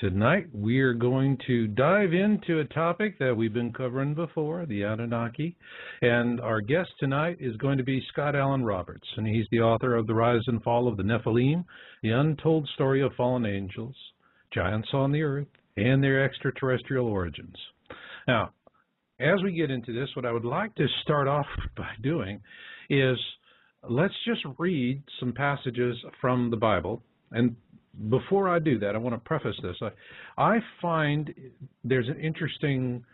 Tonight we're going to dive into a topic that we've been covering before, the Anunnaki. And our guest tonight is going to be Scott Allen Roberts, and he's the author of The Rise and Fall of the Nephilim, the untold story of fallen angels, giants on the earth, and their extraterrestrial origins. Now, as we get into this, what I would like to start off by doing is let's just read some passages from the Bible. And before I do that, I want to preface this. I find there's an interesting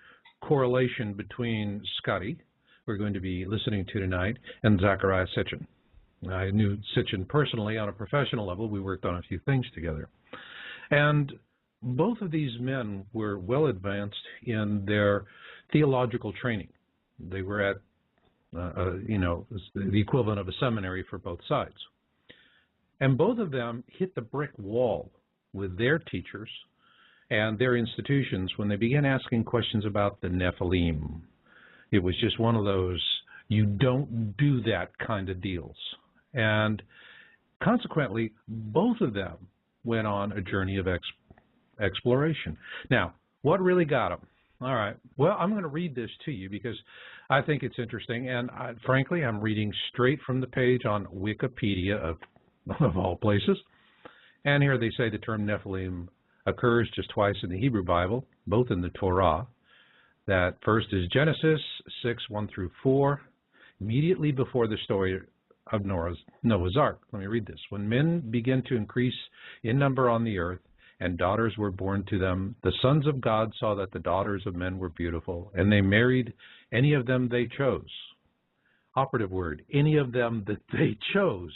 correlation between Scotty, we're going to be listening to tonight, and Zachariah Sitchin. I knew Sitchin personally on a professional level. We worked on a few things together. And both of these men were well advanced in their theological training. They were at, the equivalent of a seminary for both sides. And both of them hit the brick wall with their teachers and their institutions when they began asking questions about the Nephilim. It was just one of those, you don't do that kind of deals. And consequently, both of them went on a journey of exploration. Now, what really got them? All right, well, I'm going to read this to you because I think it's interesting. And frankly, I'm reading straight from the page on Wikipedia of all places. And here they say the term Nephilim occurs just twice in the Hebrew Bible, both in the Torah. That first is Genesis 6:1-4, immediately before the story of Noah's Ark. Let me read this. When men began to increase in number on the earth, and daughters were born to them, the sons of God saw that the daughters of men were beautiful, and they married any of them they chose. Operative word, any of them that they chose.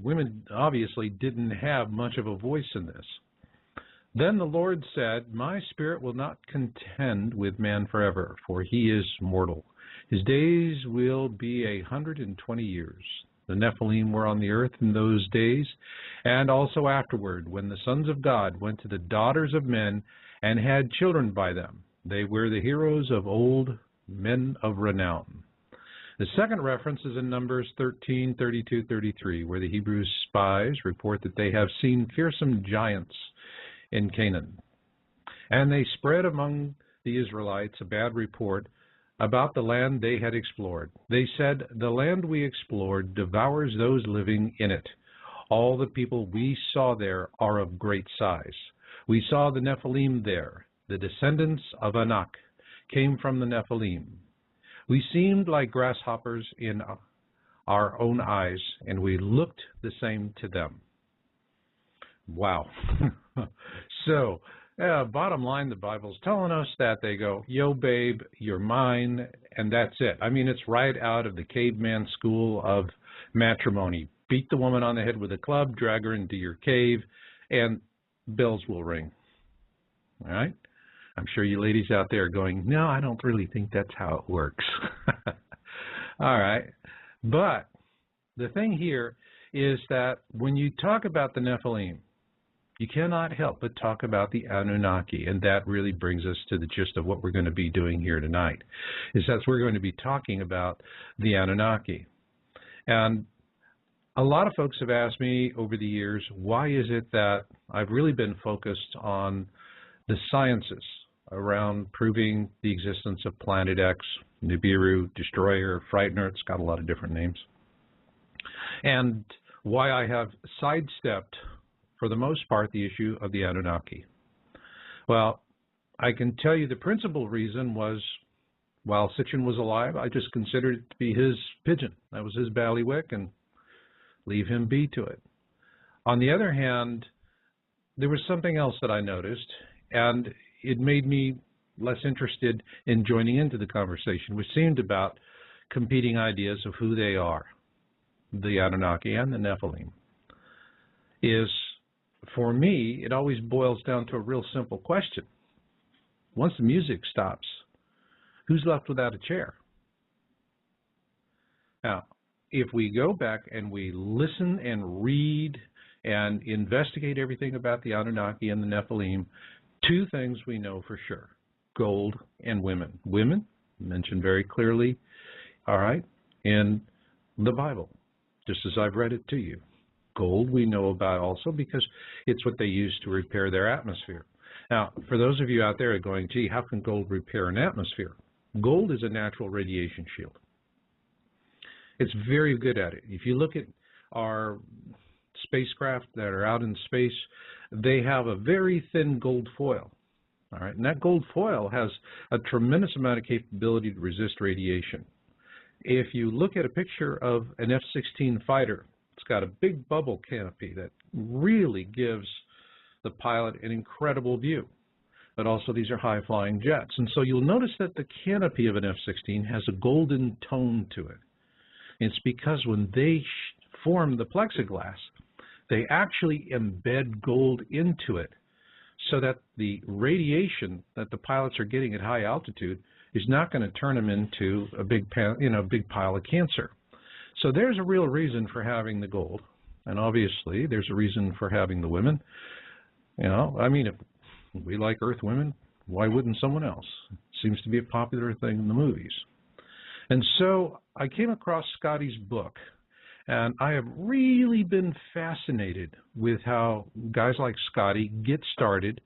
Women obviously didn't have much of a voice in this. Then the Lord said, my spirit will not contend with man forever, for he is mortal. His days will be 120 years. The Nephilim were on the earth in those days, and also afterward, when the sons of God went to the daughters of men and had children by them. They were the heroes of old, men of renown. The second reference is in Numbers 13:32-33, where the Hebrew spies report that they have seen fearsome giants in Canaan. And they spread among the Israelites a bad report about the land they had explored. They said, the land we explored devours those living in it. All the people we saw there are of great size. We saw the Nephilim there. The descendants of Anak came from the Nephilim. We seemed like grasshoppers in our own eyes, and we looked the same to them. Wow. So, bottom line, the Bible's telling us that they go, yo, babe, you're mine, and that's it. I mean, it's right out of the caveman school of matrimony. Beat the woman on the head with a club, drag her into your cave, and bells will ring. All right? I'm sure you ladies out there are going, no, I don't really think that's how it works. All right. But the thing here is that when you talk about the Nephilim, you cannot help but talk about the Anunnaki, and that really brings us to the gist of what we're going to be doing here tonight, is that we're going to be talking about the Anunnaki. And a lot of folks have asked me over the years, why is it that I've really been focused on the sciences around proving the existence of Planet X, Nibiru, Destroyer, Frightener, it's got a lot of different names, and why I have sidestepped, for the most part, the issue of the Anunnaki. Well, I can tell you the principal reason was, while Sitchin was alive, I just considered it to be his pigeon. That was his ballywick, and leave him be to it. On the other hand, there was something else that I noticed, and it made me less interested in joining into the conversation, which seemed about competing ideas of who they are, the Anunnaki and the Nephilim. Is, for me, it always boils down to a real simple question. Once the music stops, who's left without a chair? Now, if we go back and we listen and read and investigate everything about the Anunnaki and the Nephilim, two things we know for sure: gold and women. Women, mentioned very clearly, all right, in the Bible, just as I've read it to you. Gold we know about also because it's what they use to repair their atmosphere. Now, for those of you out there going, gee, how can gold repair an atmosphere? Gold is a natural radiation shield. It's very good at it. If you look at our spacecraft that are out in space, they have a very thin gold foil. All right, and that gold foil has a tremendous amount of capability to resist radiation. If you look at a picture of an F-16 fighter, it's got a big bubble canopy that really gives the pilot an incredible view. But also these are high-flying jets. And so you'll notice that the canopy of an F-16 has a golden tone to it. It's because when they form the plexiglass, they actually embed gold into it so that the radiation that the pilots are getting at high altitude is not going to turn them into a big pile of cancer. So there's a real reason for having the gold. And obviously there's a reason for having the women. I mean, if we like Earth women, why wouldn't someone else? It seems to be a popular thing in the movies. And so I came across Scotty's book, and I have really been fascinated with how guys like Scotty get started,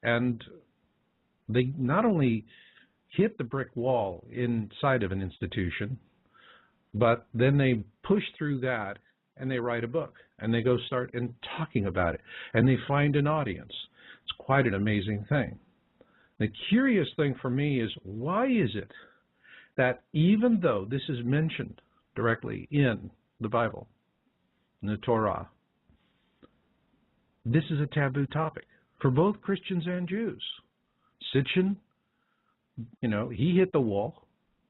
and they not only hit the brick wall inside of an institution, but then they push through that and they write a book, and they go start and talking about it, and they find an audience. It's quite an amazing thing. The curious thing for me is, why is it that even though this is mentioned directly in the Bible, in the Torah, this is a taboo topic for both Christians and Jews? Sitchin, he hit the wall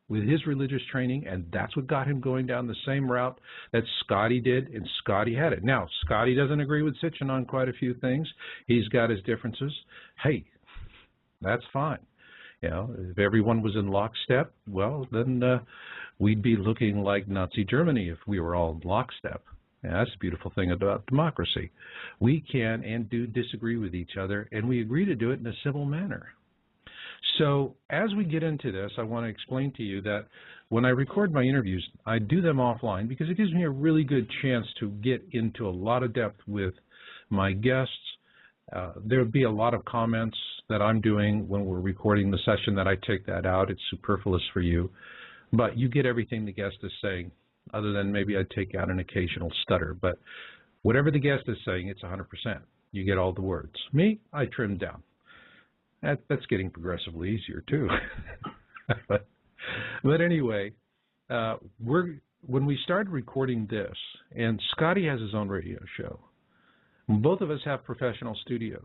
with his religious training, and that's what got him going down the same route that Scotty did, and Scotty had it. Now, Scotty doesn't agree with Sitchin on quite a few things. He's got his differences. Hey, that's fine. If everyone was in lockstep, well, then we'd be looking like Nazi Germany if we were all in lockstep. And that's the beautiful thing about democracy. We can and do disagree with each other, and we agree to do it in a civil manner. So as we get into this, I want to explain to you that when I record my interviews, I do them offline because it gives me a really good chance to get into a lot of depth with my guests. There'll be a lot of comments that I'm doing when we're recording the session that I take that out. It's superfluous for you. But you get everything the guest is saying, other than maybe I take out an occasional stutter. But whatever the guest is saying, it's 100%. You get all the words. Me, I trim down. That's getting progressively easier, too. But anyway, when we started recording this, and Scotty has his own radio show, both of us have professional studios,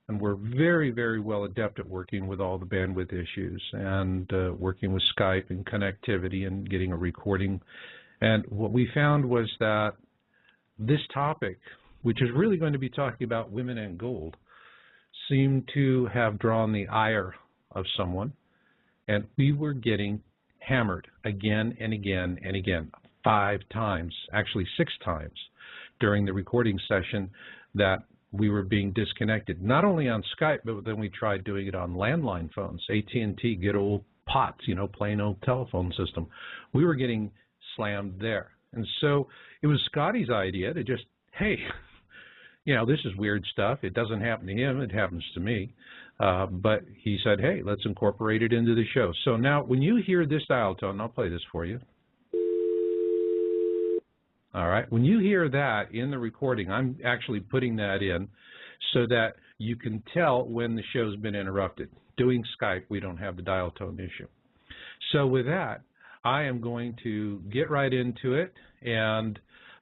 and we're very, very well adept at working with all the bandwidth issues and working with Skype and connectivity and getting a recording. And what we found was that this topic, which is really going to be talking about women and gold, seemed to have drawn the ire of someone, and we were getting hammered again and again and again, 5 times, actually 6 times during the recording session, that we were being disconnected, not only on Skype, but then we tried doing it on landline phones, AT&T, good old POTS, plain old telephone system. We were getting slammed there. And so it was Scotty's idea to just, hey, this is weird stuff. It doesn't happen to him. It happens to me. But he said, hey, let's incorporate it into the show. So now when you hear this dial tone, I'll play this for you. All right. When you hear that in the recording, I'm actually putting that in so that you can tell when the show's been interrupted. Doing Skype, we don't have the dial tone issue. So with that, I am going to get right into it, and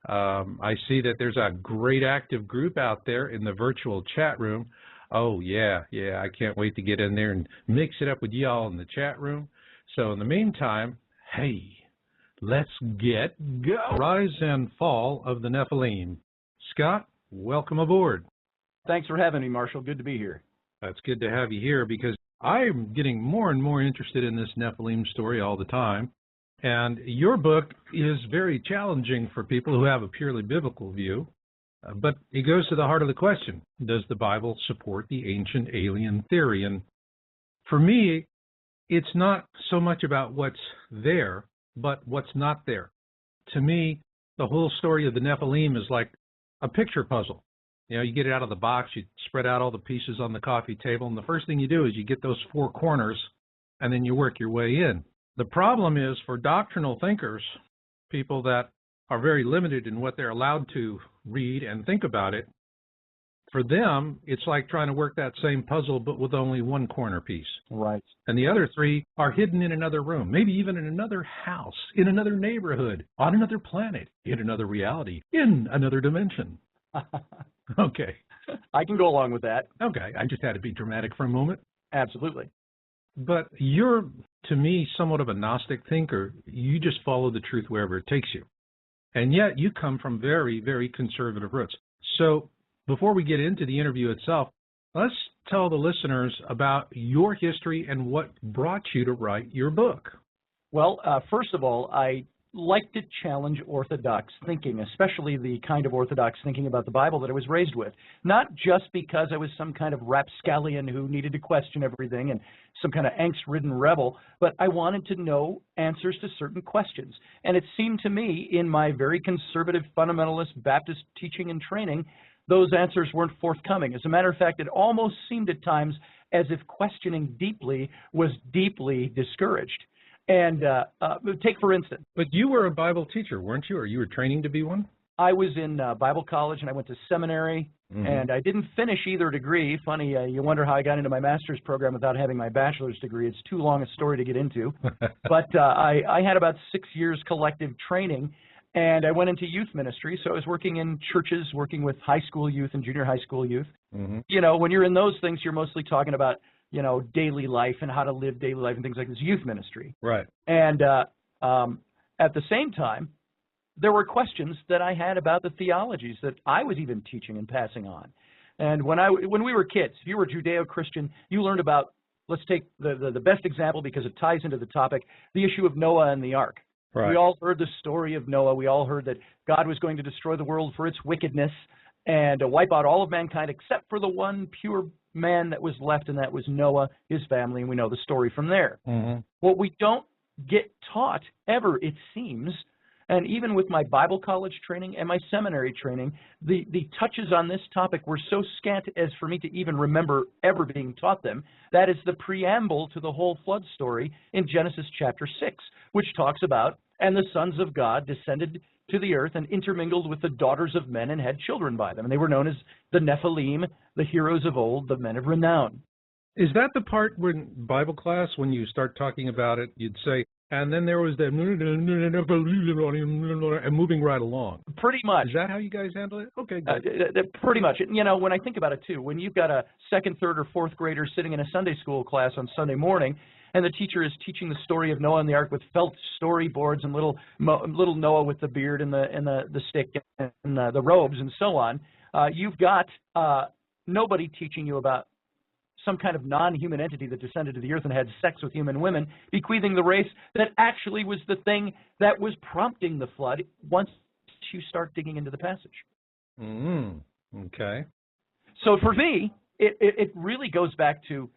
I see that there's a great active group out there in the virtual chat room. Oh, yeah, I can't wait to get in there and mix it up with y'all in the chat room. So in the meantime, hey, let's get go. Rise and fall of the Nephilim. Scott, welcome aboard. Thanks for having me, Marshall. Good to be here. That's good to have you here because I'm getting more and more interested in this Nephilim story all the time. And your book is very challenging for people who have a purely biblical view, but it goes to the heart of the question. Does the Bible support the ancient alien theory? And for me, it's not so much about what's there, but what's not there. To me, The whole story of the Nephilim is like a picture puzzle. You know, you get it out of the box, you spread out all the pieces on the coffee table, and the first thing you do is you get those four corners, and then you work your way in. The problem is for doctrinal thinkers, people that are very limited in what they're allowed to read and think about it, for them, it's like trying to work that same puzzle, but with only one corner piece. Right. And the other three are hidden in another room, maybe even in another house, in another neighborhood, on another planet, in another reality, in another dimension. Okay. I can go along with that. Okay. I just had to be dramatic for a moment. Absolutely. But you're, to me, somewhat of a Gnostic thinker. You just follow the truth wherever it takes you. And yet you come from very, very conservative roots. So before we get into the interview itself, let's tell the listeners about your history and what brought you to write your book. Well, first of all, I like to challenge orthodox thinking, especially the kind of orthodox thinking about the Bible that I was raised with. Not just because I was some kind of rapscallion who needed to question everything and some kind of angst-ridden rebel, but I wanted to know answers to certain questions. And it seemed to me, in my very conservative fundamentalist Baptist teaching and training, those answers weren't forthcoming. As a matter of fact, it almost seemed at times as if questioning deeply was deeply discouraged. And take, for instance. But you were a Bible teacher, weren't you? Or you were training to be one? I was in Bible college, and I went to seminary, and I didn't finish either degree. Funny, you wonder how I got into my master's program without having my bachelor's degree. It's too long a story to get into. But I had about 6 years collective training, and I went into youth ministry. So I was working in churches, working with high school youth and junior high school youth. You know, when you're in those things, you're mostly talking about, you know, daily life and how to live daily life and things like this, youth ministry. Right. And at the same time, there were questions that I had about the theologies that I was even teaching and passing on. And when we were kids, if you were Judeo-Christian, you learned about, let's take the best example because it ties into the topic, the issue of Noah and the ark. Right. We all heard the story of Noah. We all heard that God was going to destroy the world for its wickedness and wipe out all of mankind except for the one pure man that was left, and that was Noah, his family, and we know the story from there. What we don't get taught ever, it seems, and even with my Bible college training and my seminary training, the touches on this topic were so scant as for me to even remember ever being taught them. That is the preamble to the whole flood story in Genesis chapter 6, which talks about, and the sons of God descended to the earth and intermingled with the daughters of men and had children by them. And they were known as the Nephilim, the heroes of old, the men of renown. Is that the part when Bible class, when you start talking about it, you'd say, and then there was the and moving right along? Pretty much. Is that how you guys handle it? Okay, good. Pretty much. You know, when I think about it too, when you've got a second, third, or fourth grader sitting in a Sunday school class on Sunday morning, and the teacher is teaching the story of Noah and the ark with felt storyboards and little Noah with the beard and the stick and the robes and so on, you've got nobody teaching you about some kind of non-human entity that descended to the earth and had sex with human women, bequeathing the race that actually was the thing that was prompting the flood once you start digging into the passage. Okay. So for me, it really goes back to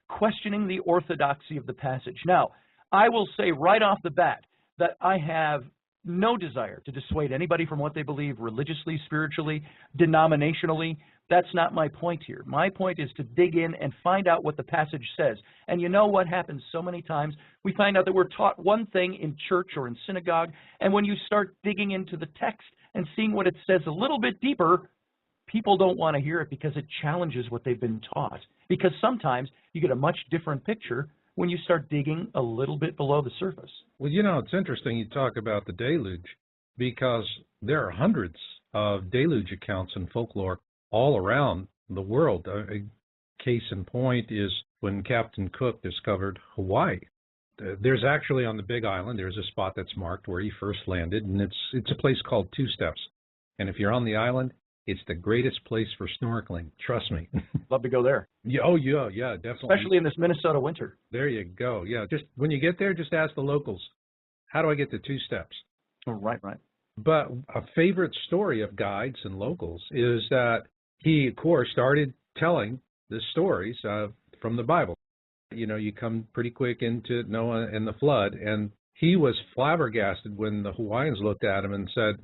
questioning the orthodoxy of the passage. Now, I will say right off the bat that I have no desire to dissuade anybody from what they believe religiously, spiritually, denominationally. That's not my point here. My point is to dig in and find out what the passage says. And you know what happens so many times? We find out that we're taught one thing in church or in synagogue, and when you start digging into the text and seeing what it says a little bit deeper, people don't want to hear it because it challenges what they've been taught. Because sometimes you get a much different picture when you start digging a little bit below the surface. Well, you know, it's interesting you talk about the deluge because there are hundreds of deluge accounts in folklore all around the world. A case in point is when Captain Cook discovered Hawaii. There's actually on the Big Island, there's a spot that's marked where he first landed, and it's a place called Two Steps. And if you're on the island, it's the greatest place for snorkeling. Trust me. Love to go there. Yeah, oh, yeah, definitely. Especially in this Minnesota winter. There you go. Yeah, just when you get there, just ask the locals, how do I get to Two Steps? Oh, right. But a favorite story of guides and locals is that he, of course, started telling the stories from the Bible. You know, you come pretty quick into Noah and the flood, and he was flabbergasted when the Hawaiians looked at him and said,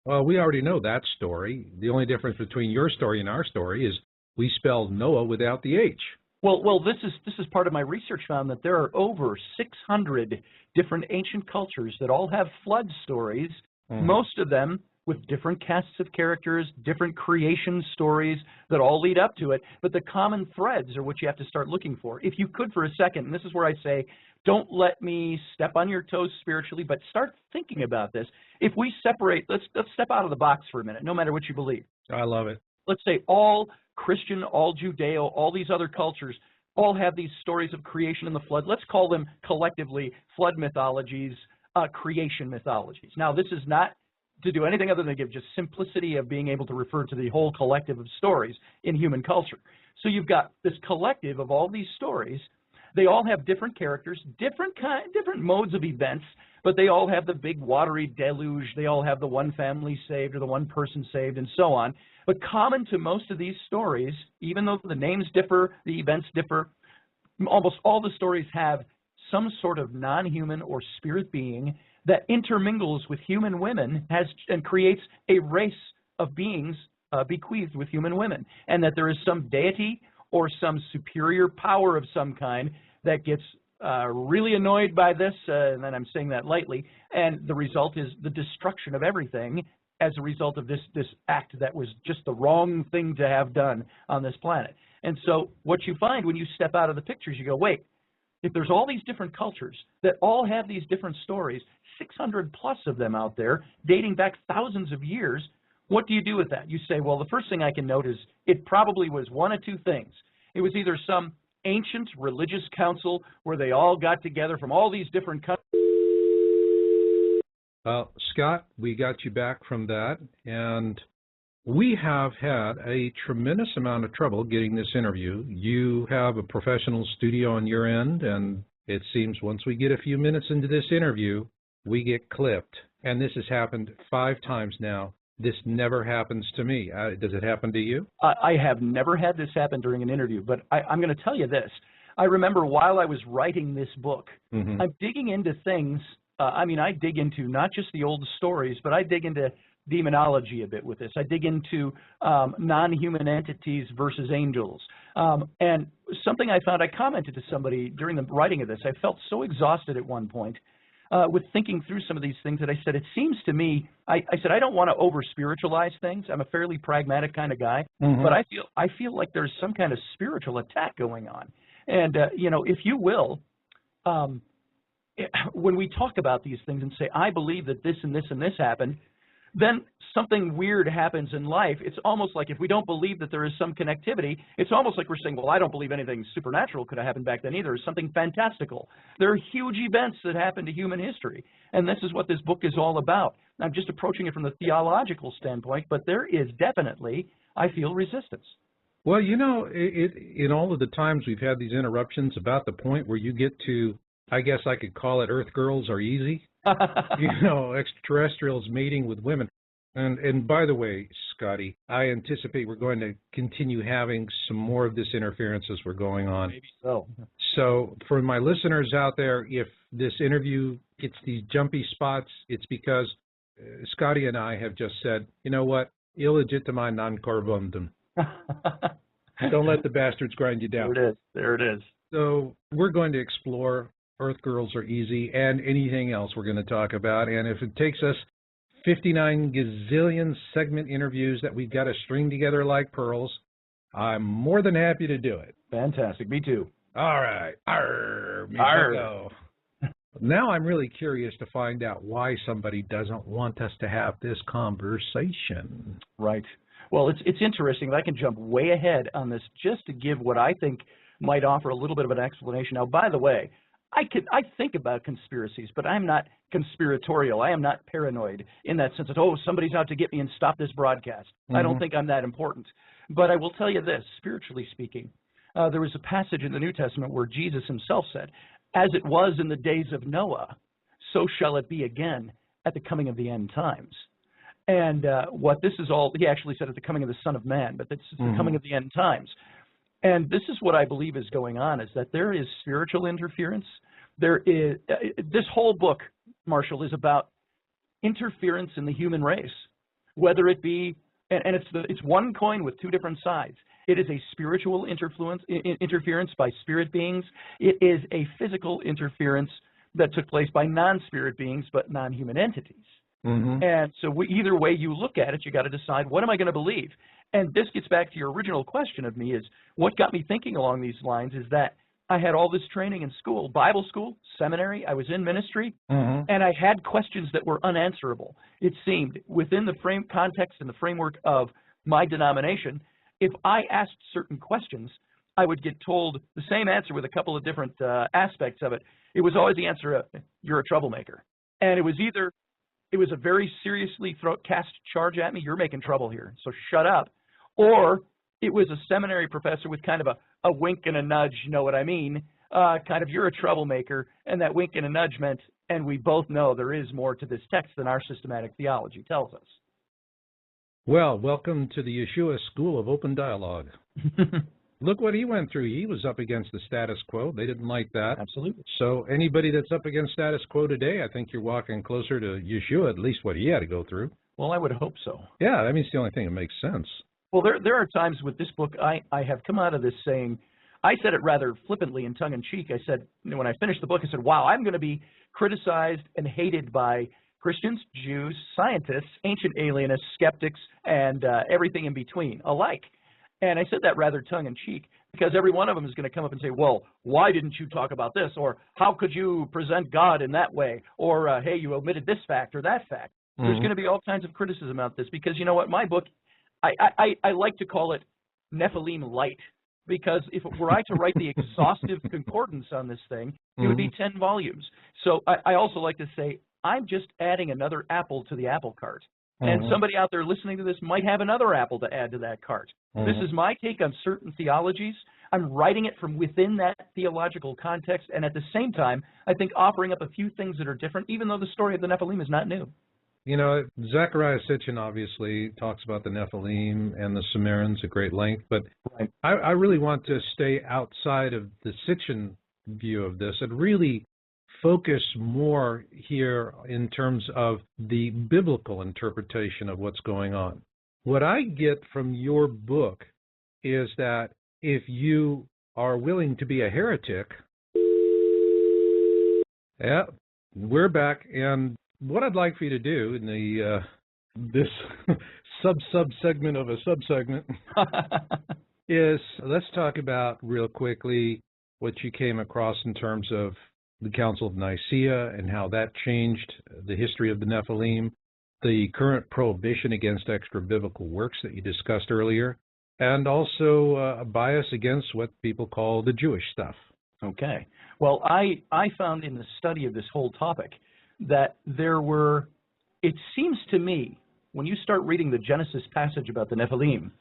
Well, we already know that story. The only difference between your story and our story is we spelled Noah without the H. Well, this is part of my research found that there are over 600 different ancient cultures that all have flood stories, most of them with different casts of characters, different creation stories that all lead up to it, but the common threads are what you have to start looking for. If you could for a second, and this is where I say, don't let me step on your toes spiritually, but start thinking about this. If we separate, let's step out of the box for a minute, no matter what you believe. I love it. Let's say all Christian, all Judeo, all these other cultures all have these stories of creation and the flood. Let's call them collectively flood mythologies, creation mythologies. Now, this is not to do anything other than give just simplicity of being able to refer to the whole collective of stories in human culture. So you've got this collective of all these stories. They all have different characters, different modes of events, but they all have the big watery deluge. They all have the one family saved or the one person saved and so on. But common to most of these stories, even though the names differ, the events differ, almost all the stories have some sort of non-human or spirit being that intermingles with human women and creates a race of beings bequeathed with human women, and that there is some deity or some superior power of some kind that gets really annoyed by this, and then I'm saying that lightly, and the result is the destruction of everything as a result of this act that was just the wrong thing to have done on this planet. And so what you find when you step out of the pictures, you go, wait, if there's all these different cultures that all have these different stories, 600 plus of them out there, dating back thousands of years, what do you do with that? You say, well, the first thing I can note is it probably was one of two things. It was either some ancient religious council where they all got together from all these different countries. Well, Scott, we got you back from that, and we have had a tremendous amount of trouble getting this interview. You have a professional studio on your end, and it seems once we get a few minutes into this interview, we get clipped. And this has happened 5 times now. This never happens to me. Does it happen to you? I have never had this happen during an interview, but I'm going to tell you this. I remember while I was writing this book, I'm digging into things. I dig into not just the old stories, but I dig into demonology a bit with this. I dig into non-human entities versus angels. And something I found, I commented to somebody during the writing of this, I felt so exhausted at one point with thinking through some of these things that I said, it seems to me, I said, I don't want to over-spiritualize things. I'm a fairly pragmatic kind of guy, but I feel like there's some kind of spiritual attack going on. And, if you will, when we talk about these things and say, I believe that this and this and this happened, then something weird happens in life. It's almost like if we don't believe that there is some connectivity, it's almost like we're saying, well, I don't believe anything supernatural could have happened back then either. It's something fantastical. There are huge events that happen to human history, and this is what this book is all about. I'm just approaching it from the theological standpoint, but there is definitely, I feel, resistance. Well, in all of the times we've had these interruptions, about the point where you get to, I guess I could call it Earth Girls Are Easy. Extraterrestrials mating with women. And by the way, Scotty, I anticipate we're going to continue having some more of this interference as we're going on. Maybe so. So for my listeners out there, if this interview gets these jumpy spots, it's because Scotty and I have just said, you know what, illegitimi non corvundum. Don't let the bastards grind you down. There it is. So we're going to explore Earth Girls Are Easy and anything else we're going to talk about. And if it takes us 59 gazillion segment interviews that we've got to string together like pearls, I'm more than happy to do it. Fantastic. Me too. All right. Arr. Now I'm really curious to find out why somebody doesn't want us to have this conversation. Right. Well, it's interesting. I can jump way ahead on this just to give what I think might offer a little bit of an explanation. Now, by the way, I think about conspiracies, but I'm not conspiratorial. I am not paranoid in that sense that, oh, somebody's out to get me and stop this broadcast. I don't think I'm that important. But I will tell you this, spiritually speaking, there was a passage in the New Testament where Jesus himself said, as it was in the days of Noah, so shall it be again at the coming of the end times. And what this is all, he actually said at the coming of the Son of Man, but it's the coming of the end times. And this is what I believe is going on, is that there is spiritual interference. There is this whole book, Marshall, is about interference in the human race. whether it be, and it's one coin with two different sides. It is a spiritual interference by spirit beings. It is a physical interference that took place by non-spirit beings but non-human entities. And so either way you look at it, you got to decide, what am I going to believe? And this gets back to your original question of me, is what got me thinking along these lines is that I had all this training in school, Bible school, seminary, I was in ministry, and I had questions that were unanswerable. It seemed within the context and the framework of my denomination, if I asked certain questions, I would get told the same answer with a couple of different aspects of it. It was always the answer, you're a troublemaker. And it was either, it was a very seriously cast charge at me, you're making trouble here, so shut up. Or it was a seminary professor with kind of a wink and a nudge, you know what I mean, kind of, you're a troublemaker, and that wink and a nudge meant, and we both know there is more to this text than our systematic theology tells us. Well, welcome to the Yeshua School of Open Dialogue. Look what he went through. He was up against the status quo. They didn't like that. Absolutely. So anybody that's up against status quo today, I think you're walking closer to Yeshua, at least what he had to go through. Well, I would hope so. Yeah, I mean, it's the only thing that makes sense. Well, there are times with this book, I have come out of this saying, I said it rather flippantly and tongue-in-cheek. I said, when I finished the book, I said, wow, I'm going to be criticized and hated by Christians, Jews, scientists, ancient alienists, skeptics, and everything in between alike. And I said that rather tongue-in-cheek because every one of them is going to come up and say, well, why didn't you talk about this? Or how could you present God in that way? Or, hey, you omitted this fact or that fact. There's going to be all kinds of criticism about this because, you know what, my book, I like to call it Nephilim light, because if were I to write the exhaustive concordance on this thing, it would be 10 volumes. So I also like to say, I'm just adding another apple to the apple cart. And somebody out there listening to this might have another apple to add to that cart. This is my take on certain theologies. I'm writing it from within that theological context, and at the same time, I think offering up a few things that are different, even though the story of the Nephilim is not new. You know, Zechariah Sitchin obviously talks about the Nephilim and the Sumerians at great length, but I really want to stay outside of the Sitchin view of this and really focus more here in terms of the biblical interpretation of what's going on. What I get from your book is that if you are willing to be a heretic, yeah, we're back, and what I'd like for you to do in the this sub-segment of a sub-segment is let's talk about real quickly what you came across in terms of the Council of Nicaea and how that changed the history of the Nephilim, the current prohibition against extra-biblical works that you discussed earlier, and also a bias against what people call the Jewish stuff. Okay. Well, I found in the study of this whole topic that there were, it seems to me, when you start reading the Genesis passage about the Nephilim,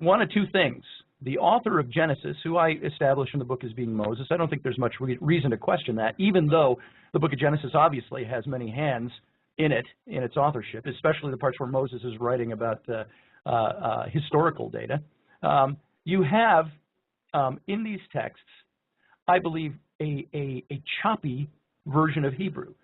one of two things. The author of Genesis, who I establish in the book as being Moses, I don't think there's much reason to question that, even though the book of Genesis obviously has many hands in it, in its authorship, especially the parts where Moses is writing about historical data. You have, in these texts, I believe, a choppy version of Hebrew.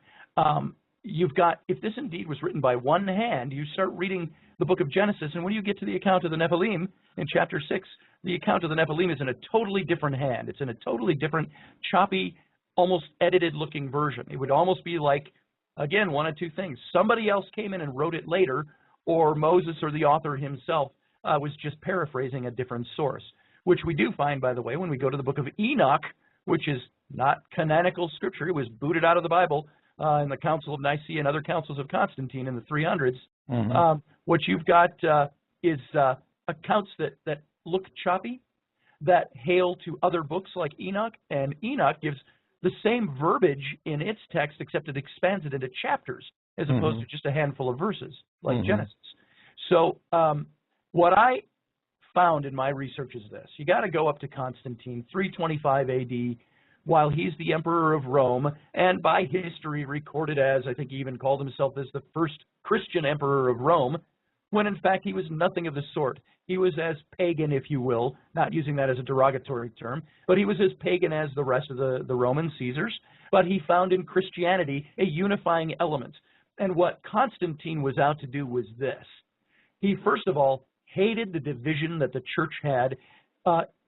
You've got, if this indeed was written by one hand, you start reading the book of Genesis, and when you get to the account of the Nephilim in chapter 6, the account of the Nephilim is in a totally different hand. It's in a totally different, choppy, almost edited-looking version. It would almost be like, again, one of two things. Somebody else came in and wrote it later, or Moses or the author himself was just paraphrasing a different source, which we do find, by the way, when we go to the book of Enoch, which is not canonical scripture. It was booted out of the Bible in the Council of Nicaea and other councils of Constantine in the 300s. What you've got is accounts that look choppy, that hail to other books like Enoch, and Enoch gives the same verbiage in its text, except it expands it into chapters as opposed to just a handful of verses like Genesis. So what I found in my research is this. You got to go up to Constantine, 325 AD, while he's the emperor of Rome, and by history recorded as, I think he even called himself as the first Christian emperor of Rome, when in fact he was nothing of the sort. He was as pagan, if you will, not using that as a derogatory term, but he was as pagan as the rest of the Roman Caesars, but he found in Christianity a unifying element. And what Constantine was out to do was this. He, first of all, hated the division that the church had,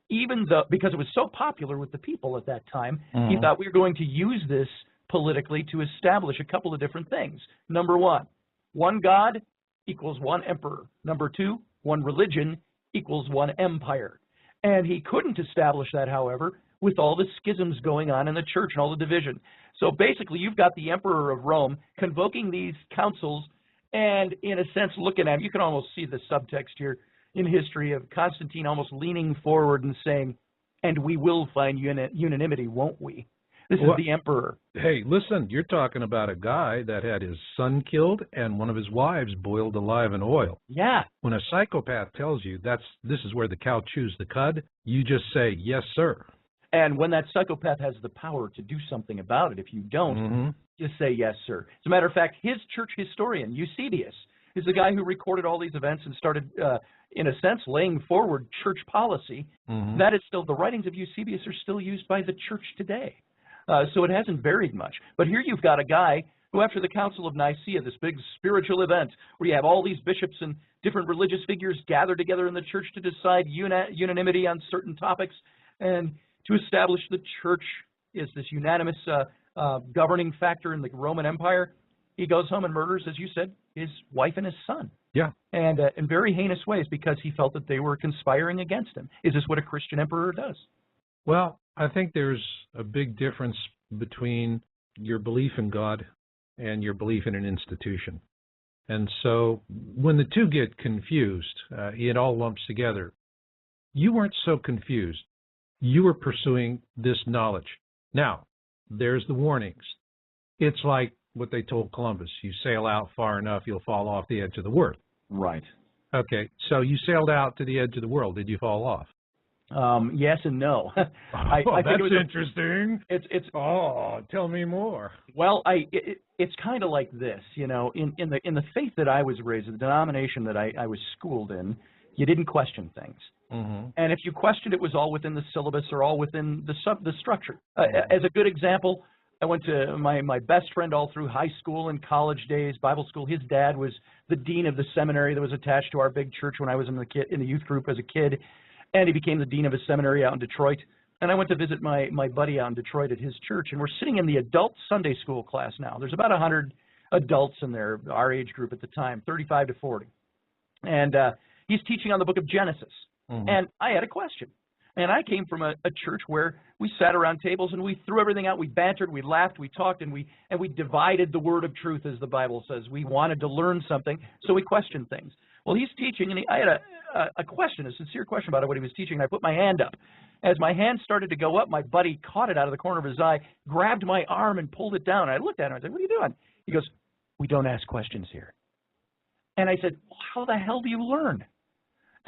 even though, because it was so popular with the people at that time, he thought we were going to use this politically to establish a couple of different things. Number one God equals one emperor. Number two, one religion equals one empire. And he couldn't establish that, however, with all the schisms going on in the church and all the division. So basically, you've got the emperor of Rome convoking these councils and, in a sense, looking at them. You can almost see the subtext here in history of Constantine almost leaning forward and saying, and we will find unanimity, won't we? This is the emperor. Hey, listen, you're talking about a guy that had his son killed and one of his wives boiled alive in oil. Yeah. When a psychopath tells you this is where the cow chews the cud, you just say, yes, sir. And when that psychopath has the power to do something about it, if you don't, just say, yes, sir. As a matter of fact, his church historian, Eusebius, is the guy who recorded all these events and started, in a sense, laying forward church policy. That is still, the writings of Eusebius are still used by the church today. So it hasn't varied much. But here you've got a guy who, after the Council of Nicaea, this big spiritual event where you have all these bishops and different religious figures gathered together in the church to decide unanimity on certain topics and to establish the church is this unanimous governing factor in the Roman Empire, he goes home and murders, as you said, his wife and his son. Yeah. And in very heinous ways because he felt that they were conspiring against him. Is this what a Christian emperor does? Well, I think there's a big difference between your belief in God and your belief in an institution. And so when the two get confused, it all lumps together. You weren't so confused. You were pursuing this knowledge. Now, there's the warnings. It's like what they told Columbus. You sail out far enough, you'll fall off the edge of the world. Right. Okay, so you sailed out to the edge of the world. Did you fall off? Yes and no. I think that's interesting. Tell me more. Well, it's kind of like this, you know, in the faith that I was raised, the denomination that I was schooled in, you didn't question things. And if you questioned, it was all within the syllabus or all within the structure. As a good example, I went to my best friend all through high school and college days, Bible school. His dad was the dean of the seminary that was attached to our big church when I was in the youth group as a kid. And he became the dean of a seminary out in Detroit. And I went to visit my buddy out in Detroit at his church. And we're sitting in the adult Sunday school class now. There's about 100 adults in there, our age group at the time, 35 to 40. And he's teaching on the book of Genesis. And I had a question. And I came from a church where we sat around tables and we threw everything out. We bantered, we laughed, we talked, and we divided the word of truth, as the Bible says. We wanted to learn something, so we questioned things. Well, he's teaching, and I had a question, a sincere question about what he was teaching, and I put my hand up. As my hand started to go up, my buddy caught it out of the corner of his eye, grabbed my arm, and pulled it down. And I looked at him and I said, "What are you doing?" He goes, "We don't ask questions here." And I said, well, "How the hell do you learn?"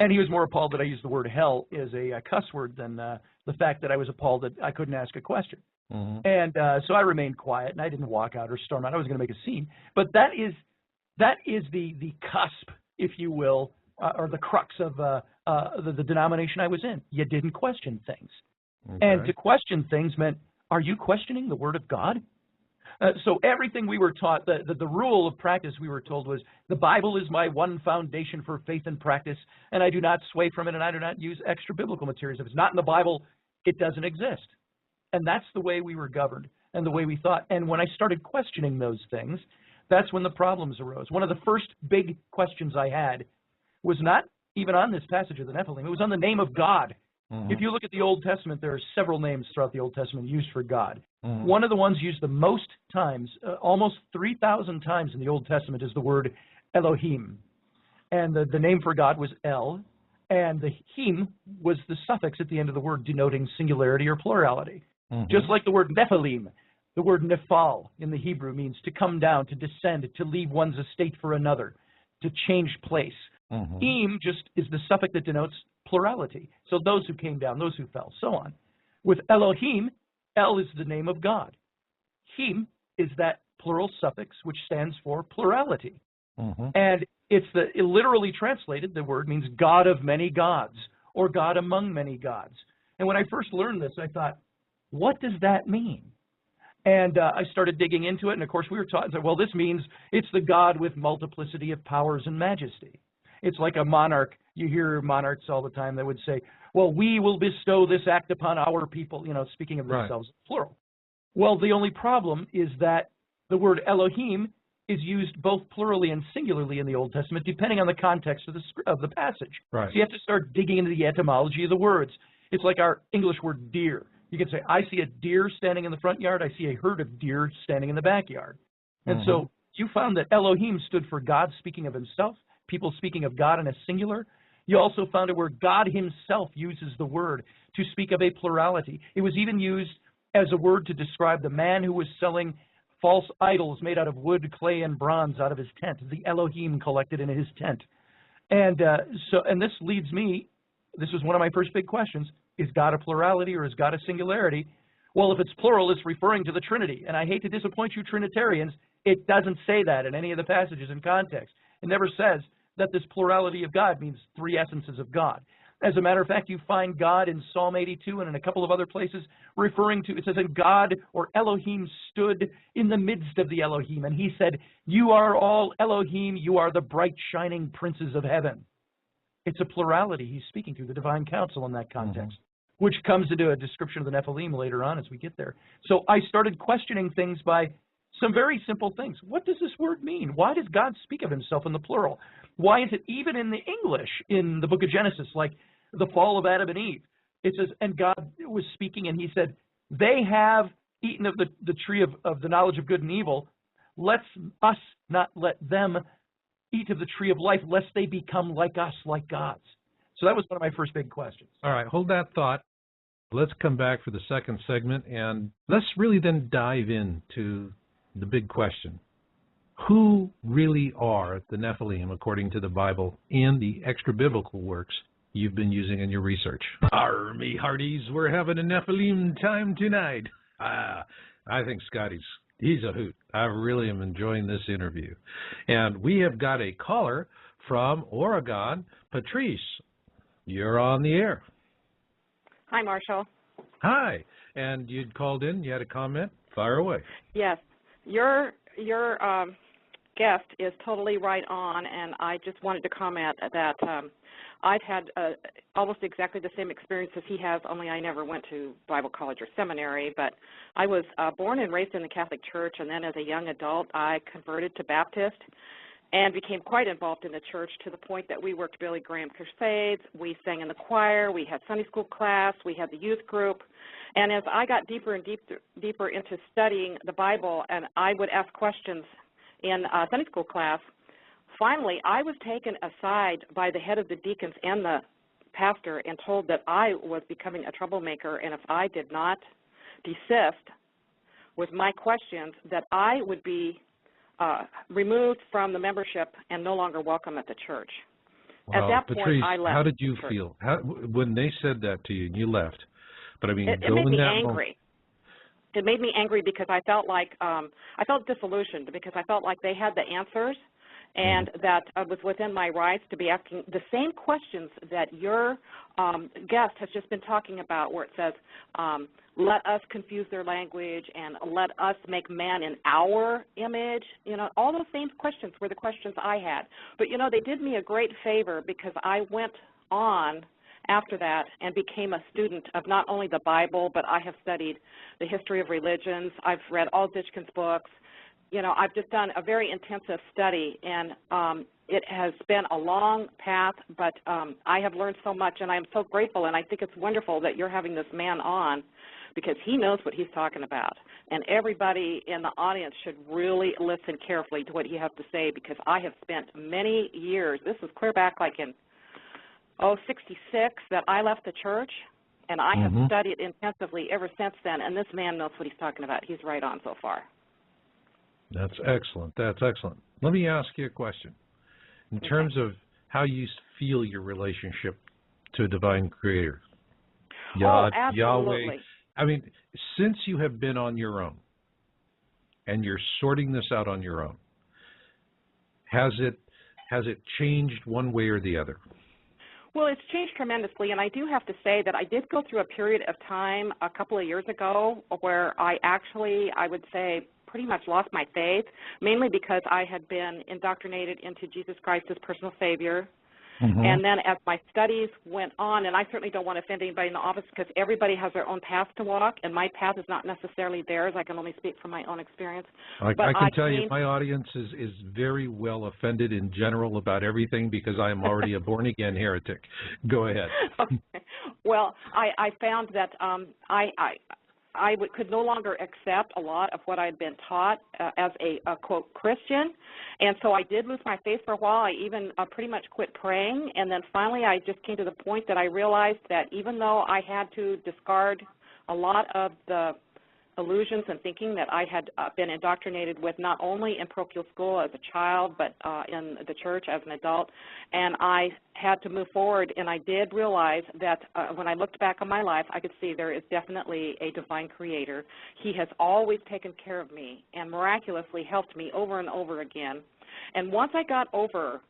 And he was more appalled that I used the word hell as a cuss word than the fact that I was appalled that I couldn't ask a question. And so I remained quiet, and I didn't walk out or storm out. I was going to make a scene. But that is the cusp, if you will, or the crux of the denomination I was in. You didn't question things. And to question things meant, are you questioning the Word of God? So everything we were taught, the rule of practice we were told was, the Bible is my one foundation for faith and practice, and I do not sway from it, and I do not use extra biblical materials. If it's not in the Bible, it doesn't exist. And that's the way we were governed and the way we thought. And when I started questioning those things, that's when the problems arose. One of the first big questions I had was not even on this passage of the Nephilim. It was on the name of God. If you look at the Old Testament, there are several names throughout the Old Testament used for God. One of the ones used the most times, almost 3,000 times in the Old Testament, is the word Elohim. And the name for God was El, and the him was the suffix at the end of the word denoting singularity or plurality. Just like the word Nephilim, the word Nephal in the Hebrew means to come down, to descend, to leave one's estate for another, to change place. Im just is the suffix that denotes plurality. So those who came down, those who fell, so on. With Elohim, El is the name of God. Him is that plural suffix which stands for plurality. And it's literally translated, the word means God of many gods, or God among many gods. And when I first learned this, I thought, what does that mean? And I started digging into it, and of course we were taught, and said, well, this means it's the God with multiplicity of powers and majesty. It's like a monarch. You hear monarchs all the time that would say, well, we will bestow this act upon our people, speaking of themselves, plural. Well, the only problem is that the word Elohim is used both plurally and singularly in the Old Testament, depending on the context of the passage. Right. So you have to start digging into the etymology of the words. It's like our English word deer. You can say, I see a deer standing in the front yard. I see a herd of deer standing in the backyard. And so you found that Elohim stood for God speaking of himself, people speaking of God in a singular. You also found it where God himself uses the word to speak of a plurality. It was even used as a word to describe the man who was selling false idols made out of wood, clay, and bronze out of his tent, the Elohim collected in his tent. And this leads me, this was one of my first big questions, is God a plurality or is God a singularity? Well, if it's plural, it's referring to the Trinity. And I hate to disappoint you Trinitarians, it doesn't say that in any of the passages in context. It never says that this plurality of God means three essences of God. As a matter of fact, you find God in Psalm 82 and in a couple of other places referring to, it says, and God or Elohim stood in the midst of the Elohim. And he said, you are all Elohim, you are the bright shining princes of heaven. It's a plurality he's speaking to, the divine council in that context, which comes into a description of the Nephilim later on as we get there. So I started questioning things by some very simple things. What does this word mean? Why does God speak of himself in the plural? Why is it even in the English in the book of Genesis, like the fall of Adam and Eve? It says, and God was speaking and he said, they have eaten of the tree of the knowledge of good and evil. Let's us not let them eat of the tree of life, lest they become like us, like gods. So that was one of my first big questions. All right, hold that thought. Let's come back for the second segment, and let's really then dive into the big question. Who really are the Nephilim according to the Bible and the extra-biblical works you've been using in your research? Me hearties, we're having a Nephilim time tonight. I think he's a hoot. I really am enjoying this interview. And we have got a caller from Oregon. Patrice, you're on the air. Hi, Marshall. Hi. And you'd called in, you had a comment? Fire away. Yes. Your guest is totally right on, and I just wanted to comment that I've had almost exactly the same experience as he has, only I never went to Bible college or seminary, but I was born and raised in the Catholic Church, and then as a young adult I converted to Baptist and became quite involved in the church to the point that we worked Billy Graham crusades, we sang in the choir, we had Sunday school class, we had the youth group, and as I got deeper and deeper into studying the Bible and I would ask questions in Sunday school class, finally I was taken aside by the head of the deacons and the pastor and told that I was becoming a troublemaker, and if I did not desist with my questions that I would be removed from the membership and no longer welcome at the church. Well, at that Patrice, point, I left. How did you feel when they said that to you and you left? But I mean, it made me angry. It made me angry because I felt like I felt disillusioned because I felt like they had the answers, and that I was within my rights to be asking the same questions that your guest has just been talking about, where it says, let us confuse their language and let us make man in our image. You know, all those same questions were the questions I had. But, you know, they did me a great favor because I went on after that and became a student of not only the Bible, but I have studied the history of religions. I've read all Ditchkin's books. You know, I've just done a very intensive study, and it has been a long path, but I have learned so much, and I am so grateful, and I think it's wonderful that you're having this man on because he knows what he's talking about, and everybody in the audience should really listen carefully to what he has to say because I have spent many years, this is clear back like in 1966 that I left the church, and I have studied intensively ever since then, and this man knows what he's talking about. He's right on so far. That's excellent. That's excellent. Let me ask you a question. In terms of how you feel your relationship to a divine creator, Yahweh, I mean, since you have been on your own and you're sorting this out on your own, has it changed one way or the other? Well, it's changed tremendously, and I do have to say that I did go through a period of time a couple of years ago where I would say, pretty much lost my faith, mainly because I had been indoctrinated into Jesus Christ as personal Savior, And then as my studies went on, and I certainly don't want to offend anybody in the office because everybody has their own path to walk, and my path is not necessarily theirs. I can only speak from my own experience. I can tell you my audience is very well offended in general about everything because I am already a born-again heretic. Go ahead. Okay. Well, I found that I could no longer accept a lot of what I'd been taught as a quote, Christian, and so I did lose my faith for a while. I even pretty much quit praying, and then finally I just came to the point that I realized that even though I had to discard a lot of the illusions and thinking that I had been indoctrinated with, not only in parochial school as a child, but in the church as an adult, and I had to move forward, and I did realize that when I looked back on my life, I could see there is definitely a divine creator. He has always taken care of me and miraculously helped me over and over again. And once I got over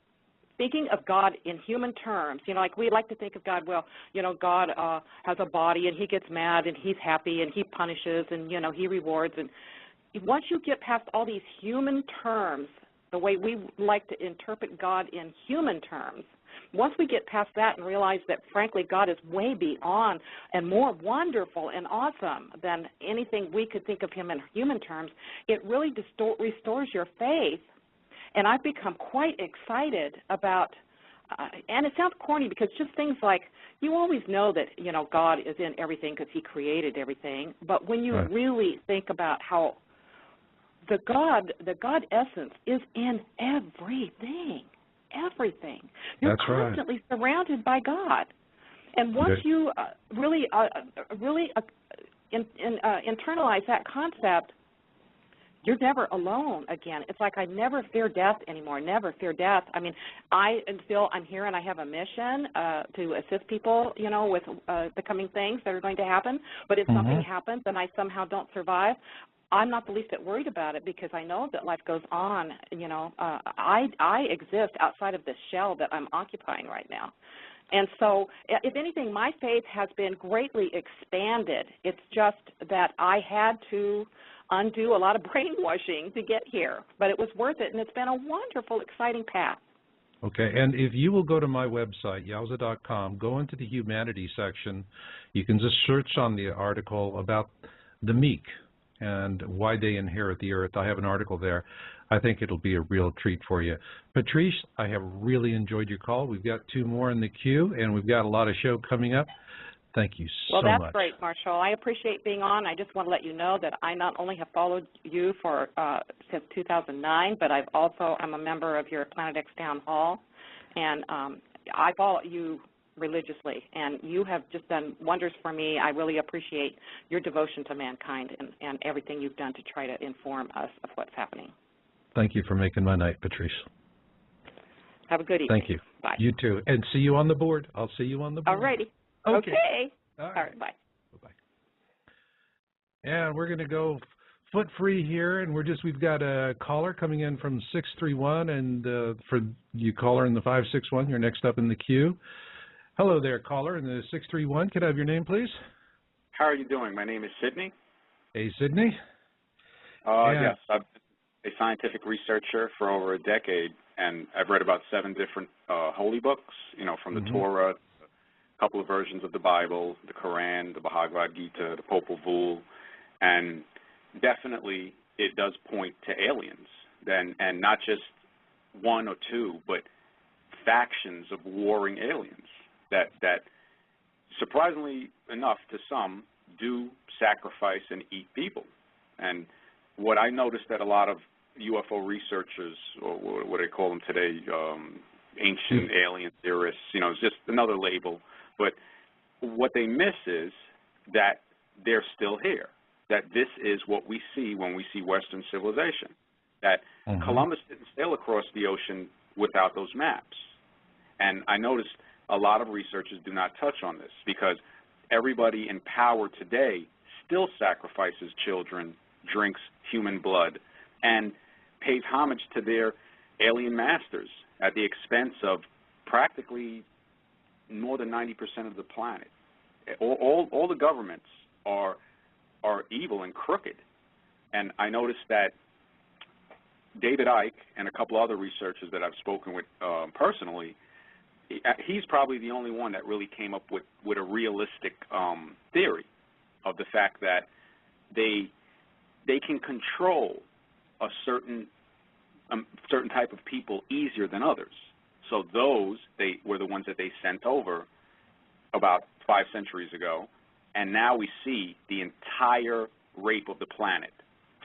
thinking of God in human terms, you know, like we like to think of God, well, you know, God has a body and he gets mad and he's happy and he punishes and, you know, he rewards. And once you get past all these human terms, the way we like to interpret God in human terms, once we get past that and realize that, frankly, God is way beyond and more wonderful and awesome than anything we could think of him in human terms, it really restores your faith. And I've become quite excited about, and it sounds corny because just things like, you always know that, you know, God is in everything because he created everything. But when you really think about how the God essence is in everything, you're constantly surrounded by God. And once you really internalize that concept, you're never alone again. It's like I never fear death anymore, never fear death. I mean, I'm here and I have a mission to assist people, you know, with the coming things that are going to happen. But if something happens and I somehow don't survive, I'm not the least bit worried about it because I know that life goes on. You know, I exist outside of this shell that I'm occupying right now. And so, if anything, my faith has been greatly expanded. It's just that I had to undo a lot of brainwashing to get here, but it was worth it, and it's been a wonderful, exciting path. Okay, and if you will go to my website, yowza.com, go into the Humanities section, you can just search on the article about the meek and why they inherit the earth. I have an article there. I think it'll be a real treat for you. Patrice, I have really enjoyed your call. We've got 2 more in the queue, and we've got a lot of show coming up. Thank you so much. Well, that's great, Marshall. I appreciate being on. I just want to let you know that I not only have followed you for since 2009, but I'm a member of your Planet X Town Hall, and I follow you religiously, and you have just done wonders for me. I really appreciate your devotion to mankind and everything you've done to try to inform us of what's happening. Thank you for making my night, Patrice. Have a good evening. Thank you. Bye. You too. And see you on the board. I'll see you on the board. All righty. Okay. All right. Bye. Bye-bye. And we're going to go foot free here, and we've got a caller coming in from 631, and for you caller in the 561, you're next up in the queue. Hello there, caller in the 631. Could I have your name, please? How are you doing? My name is Sidney. Hey, Sidney. Yes, I've been a scientific researcher for over a decade, and I've read about 7 different holy books, you know, from the Torah, a couple of versions of the Bible, the Quran, the Bhagavad Gita, the Popol Vuh, and definitely it does point to aliens, and not just 1 or 2, but factions of warring aliens that surprisingly enough to some do sacrifice and eat people. And what I noticed that a lot of UFO researchers, or what they call them today, ancient alien theorists, you know, it's just another label, but what they miss is that they're still here, that this is what we see when we see Western civilization, that Columbus didn't sail across the ocean without those maps. And I noticed a lot of researchers do not touch on this because everybody in power today still sacrifices children, drinks human blood, and pays homage to their alien masters at the expense of practically more than 90% of the planet. All the governments are evil and crooked. And I noticed that David Icke and a couple other researchers that I've spoken with personally, he's probably the only one that really came up with a realistic theory of the fact that they can control a certain type of people easier than others. So those were the ones that they sent over about 5 centuries ago, and now we see the entire rape of the planet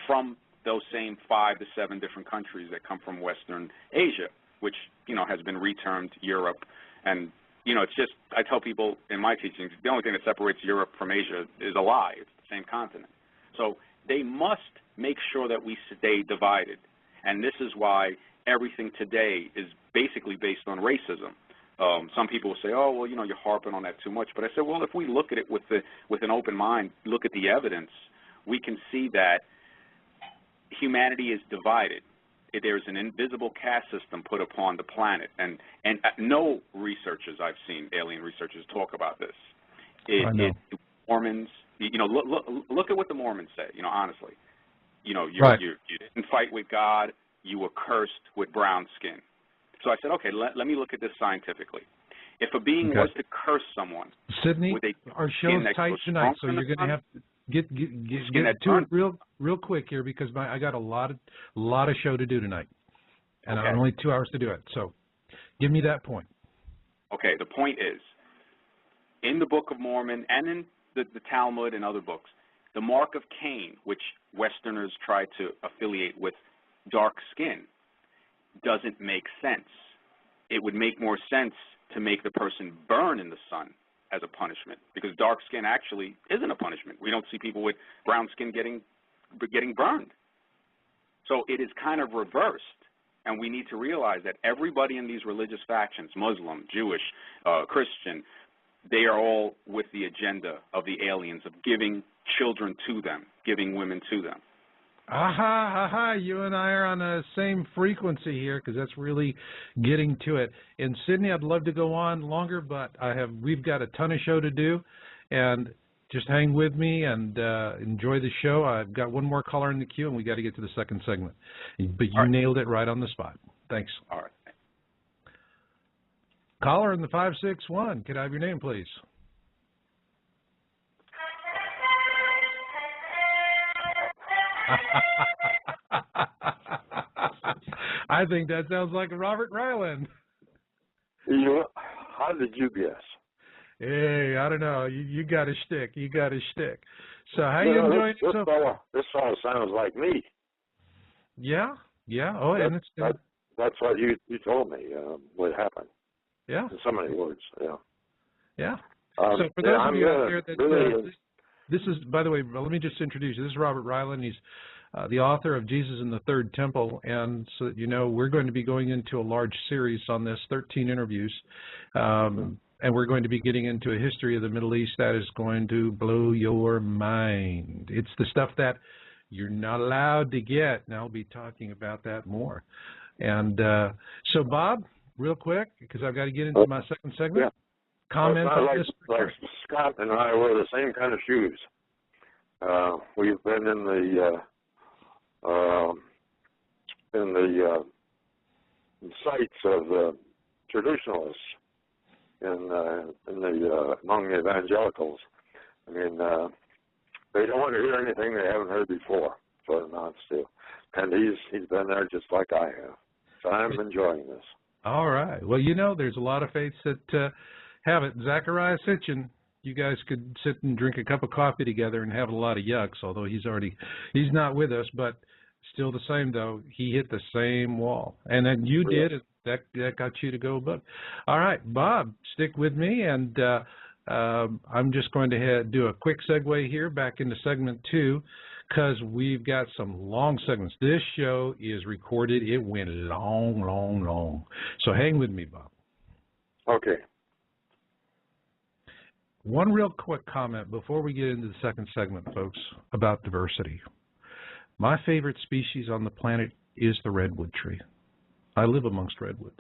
from those same 5 to 7 different countries that come from Western Asia, which, you know, has been retermed Europe. And, you know, it's just, I tell people in my teachings, the only thing that separates Europe from Asia is a lie. It's the same continent. So they must make sure that we stay divided. And this is why everything today is basically based on racism. Some people will say, oh, well, you know, you're harping on that too much. But I said, well, if we look at it with an open mind, look at the evidence, we can see that humanity is divided. There's an invisible caste system put upon the planet, and no researchers I've seen, alien researchers, talk about this. Mormons, you know, look at what the Mormons say. You know, honestly, you know, you didn't fight with God, you were cursed with brown skin. So I said, okay, let me look at this scientifically. If a being was to curse someone, Sydney, our show's tight tonight, so you're going to have to get to it real quick here, because I got a lot of show to do tonight, and I have only 2 hours to do it. So give me that point. Okay, the point is, in the Book of Mormon and in the Talmud and other books, the mark of Cain, which Westerners try to affiliate with dark skin, doesn't make sense. It would make more sense to make the person burn in the sun as a punishment, because dark skin actually isn't a punishment. We don't see people with brown skin getting burned. So it is kind of reversed, and we need to realize that everybody in these religious factions, Muslim, Jewish, Christian, they are all with the agenda of the aliens of giving children to them, giving women to them. Aha, you and I are on the same frequency here, because that's really getting to it. And Sydney, I'd love to go on longer, but we've got a ton of show to do, and just hang with me and enjoy the show. I've got one more caller in the queue, and we got to get to the second segment. But you nailed it right on the spot. Thanks. All right. Caller in the 561, could I have your name, please? I think that sounds like Robert Ryland. How did you guess? Hey, I don't know. You got a shtick. You got a shtick. So how you enjoying it? This all sounds like me. Yeah. Oh, that's what you told me would happen. Yeah. In so many words. Yeah. Yeah. So for those of you out there that this is, by the way, let me just introduce you. This is Robert Ryland. He's the author of Jesus in the Third Temple, and so that you know, we're going to be going into a large series on this, 13 interviews, and we're going to be getting into a history of the Middle East that is going to blow your mind. It's the stuff that you're not allowed to get, and I'll be talking about that more. And so, Bob, real quick, because I've got to get into my second segment. Yeah. Comment on this. Like Scott and I wear the same kind of shoes. We've been in the sights of the traditionalists among the evangelicals. I mean, they don't want to hear anything they haven't heard before, for the amounts to. And he's been there just like I have. So I'm enjoying this. All right. Well, you know, there's a lot of faiths that have it. Zachariah Sitchin, you guys could sit and drink a cup of coffee together and have a lot of yucks, although he's not with us, but still the same, though. He hit the same wall. And then you did, that got you to go above. All right, Bob, stick with me, and I'm just going to do a quick segue here back into segment 2, because we've got some long segments. This show is recorded. It went long. So hang with me, Bob. Okay. One real quick comment before we get into the second segment, folks, about diversity. My favorite species on the planet is the redwood tree. I live amongst redwoods,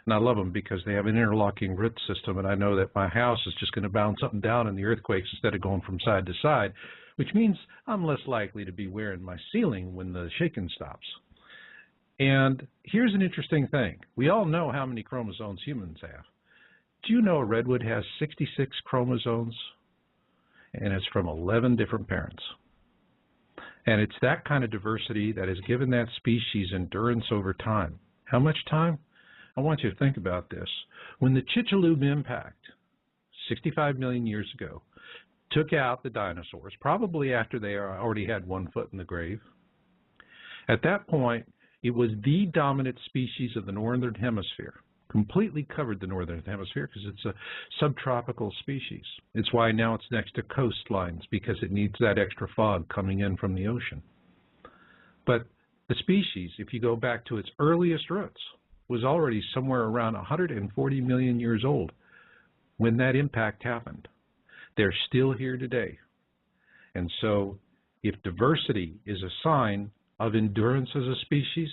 and I love them because they have an interlocking root system, and I know that my house is just going to bounce up and down in the earthquakes instead of going from side to side, which means I'm less likely to be wearing my ceiling when the shaking stops. And here's an interesting thing. We all know how many chromosomes humans have. Do you know a redwood has 66 chromosomes? And it's from 11 different parents. And it's that kind of diversity that has given that species endurance over time. How much time? I want you to think about this. When the Chicxulub impact, 65 million years ago, took out the dinosaurs, probably after they already had one foot in the grave, at that point, it was the dominant species of the northern hemisphere. Completely covered the northern hemisphere because it's a subtropical species. It's why now it's next to coastlines, because it needs that extra fog coming in from the ocean. But the species, if you go back to its earliest roots, was already somewhere around 140 million years old when that impact happened. They're still here today. And so if diversity is a sign of endurance as a species,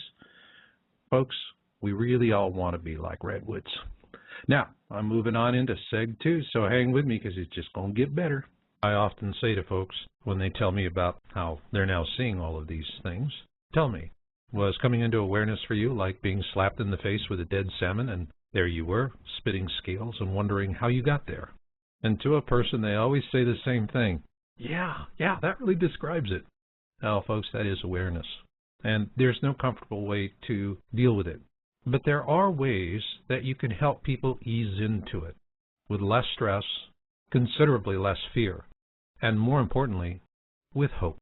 folks, we really all want to be like redwoods. Now, I'm moving on into Seg 2, so hang with me because it's just going to get better. I often say to folks when they tell me about how they're now seeing all of these things, tell me, was coming into awareness for you like being slapped in the face with a dead salmon and there you were, spitting scales and wondering how you got there? And to a person, they always say the same thing. Yeah, that really describes it. Now, folks, that is awareness. And there's no comfortable way to deal with it. But there are ways that you can help people ease into it with less stress, considerably less fear, and more importantly, with hope.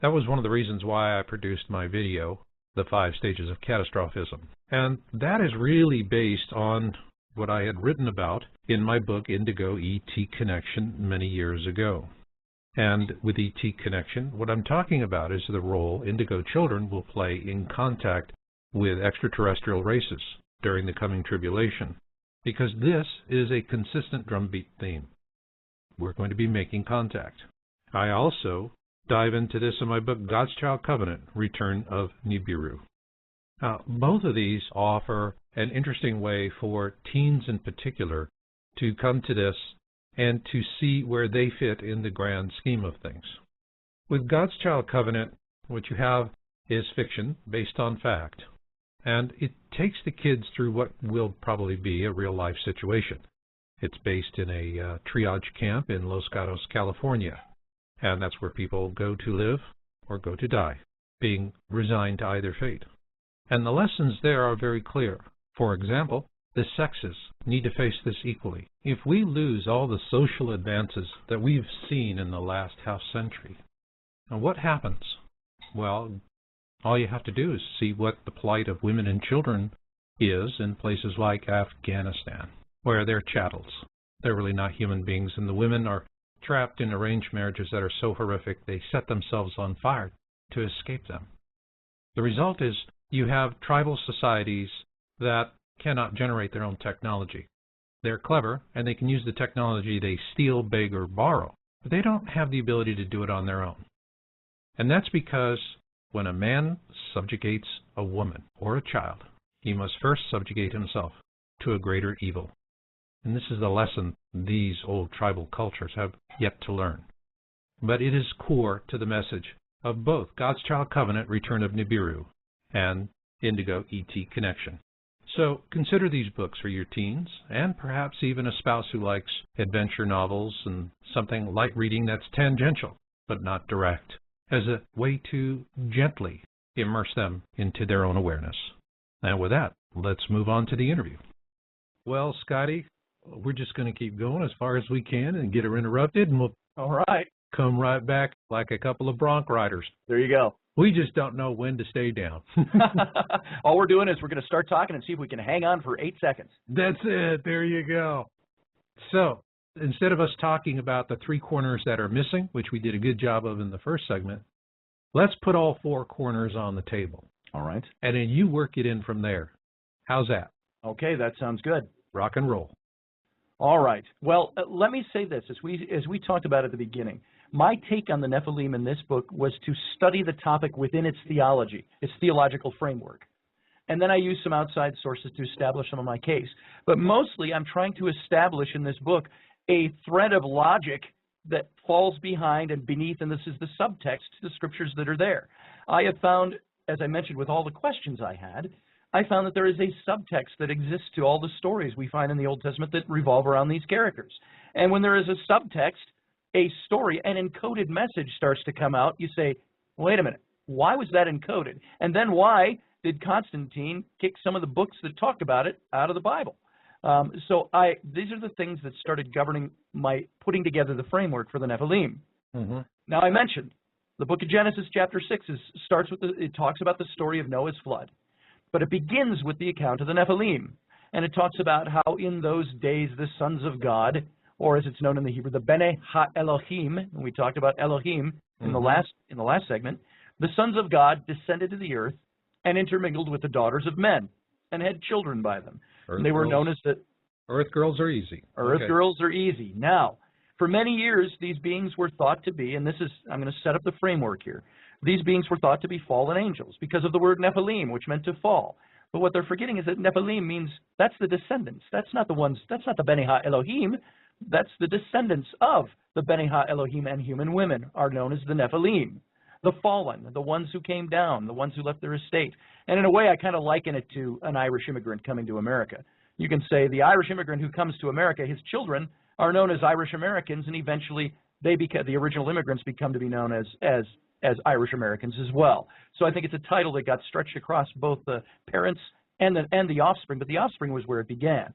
That was one of the reasons why I produced my video, The 5 Stages of Catastrophism. And that is really based on what I had written about in my book, Indigo ET Connection, many years ago. And with ET Connection, what I'm talking about is the role indigo children will play in contact with extraterrestrial races during the coming tribulation, because this is a consistent drumbeat theme. We're going to be making contact. I also dive into this in my book, God's Child Covenant, Return of Nibiru. Now, both of these offer an interesting way for teens in particular to come to this and to see where they fit in the grand scheme of things. With God's Child Covenant, what you have is fiction based on fact. And it takes the kids through what will probably be a real-life situation. It's based in a triage camp in Los Gatos, California. And that's where people go to live or go to die, being resigned to either fate. And the lessons there are very clear. For example, the sexes need to face this equally. If we lose all the social advances that we've seen in the last half-century, now what happens? Well, all you have to do is see what the plight of women and children is in places like Afghanistan, where they're chattels. They're really not human beings, and the women are trapped in arranged marriages that are so horrific they set themselves on fire to escape them. The result is you have tribal societies that cannot generate their own technology. They're clever, and they can use the technology they steal, beg, or borrow, but they don't have the ability to do it on their own. And that's because when a man subjugates a woman or a child, he must first subjugate himself to a greater evil. And this is the lesson these old tribal cultures have yet to learn. But it is core to the message of both God's Child Covenant, Return of Nibiru, and Indigo ET Connection. So consider these books for your teens, and perhaps even a spouse who likes adventure novels and something light reading that's tangential, but not direct, as a way to gently immerse them into their own awareness. And with that, let's move on to the interview. Well, Scotty, we're just going to keep going as far as we can and get her interrupted, and we'll come right back like a couple of bronc riders. There you go. We just don't know when to stay down. All we're doing is we're going to start talking and see if we can hang on for 8 seconds. That's it. There you go. So instead of us talking about the 3 corners that are missing, which we did a good job of in the first segment, let's put all 4 corners on the table. All right. And then you work it in from there. How's that? Okay, that sounds good. Rock and roll. All right. Well, let me say this. As we talked about at the beginning, my take on the Nephilim in this book was to study the topic within its theology, its theological framework. And then I used some outside sources to establish some of my case. But mostly I'm trying to establish in this book a thread of logic that falls behind and beneath, and this is the subtext to the scriptures that are there. I have found, as I mentioned with all the questions I had, I found that there is a subtext that exists to all the stories we find in the Old Testament that revolve around these characters. And when there is a subtext, a story, an encoded message starts to come out, you say, wait a minute, why was that encoded? And then why did Constantine kick some of the books that talked about it out of the Bible? These are the things that started governing my putting together the framework for the Nephilim. Now, I mentioned the book of Genesis, chapter 6, it talks about the story of Noah's flood. But it begins with the account of the Nephilim. And it talks about how in those days the sons of God, or as it's known in the Hebrew, the Bene Ha-Elohim, and we talked about Elohim in the last segment, the sons of God descended to the earth and intermingled with the daughters of men and had children by them. And they were known as the Earth girls are easy. Earth girls are easy. Now, for many years, these beings were thought to be, and I'm going to set up the framework here. These beings were thought to be fallen angels because of the word Nephilim, which meant to fall. But what they're forgetting is that Nephilim means that's the descendants. That's not the Bene Ha-Elohim. That's the descendants of the Bene Ha-Elohim, and human women are known as the Nephilim. The fallen, the ones who came down, the ones who left their estate. And in a way, I kind of liken it to an Irish immigrant coming to America. You can say the Irish immigrant who comes to America, his children are known as Irish Americans, and eventually the original immigrants become to be known as Irish Americans as well. So I think it's a title that got stretched across both the parents and the offspring, but the offspring was where it began.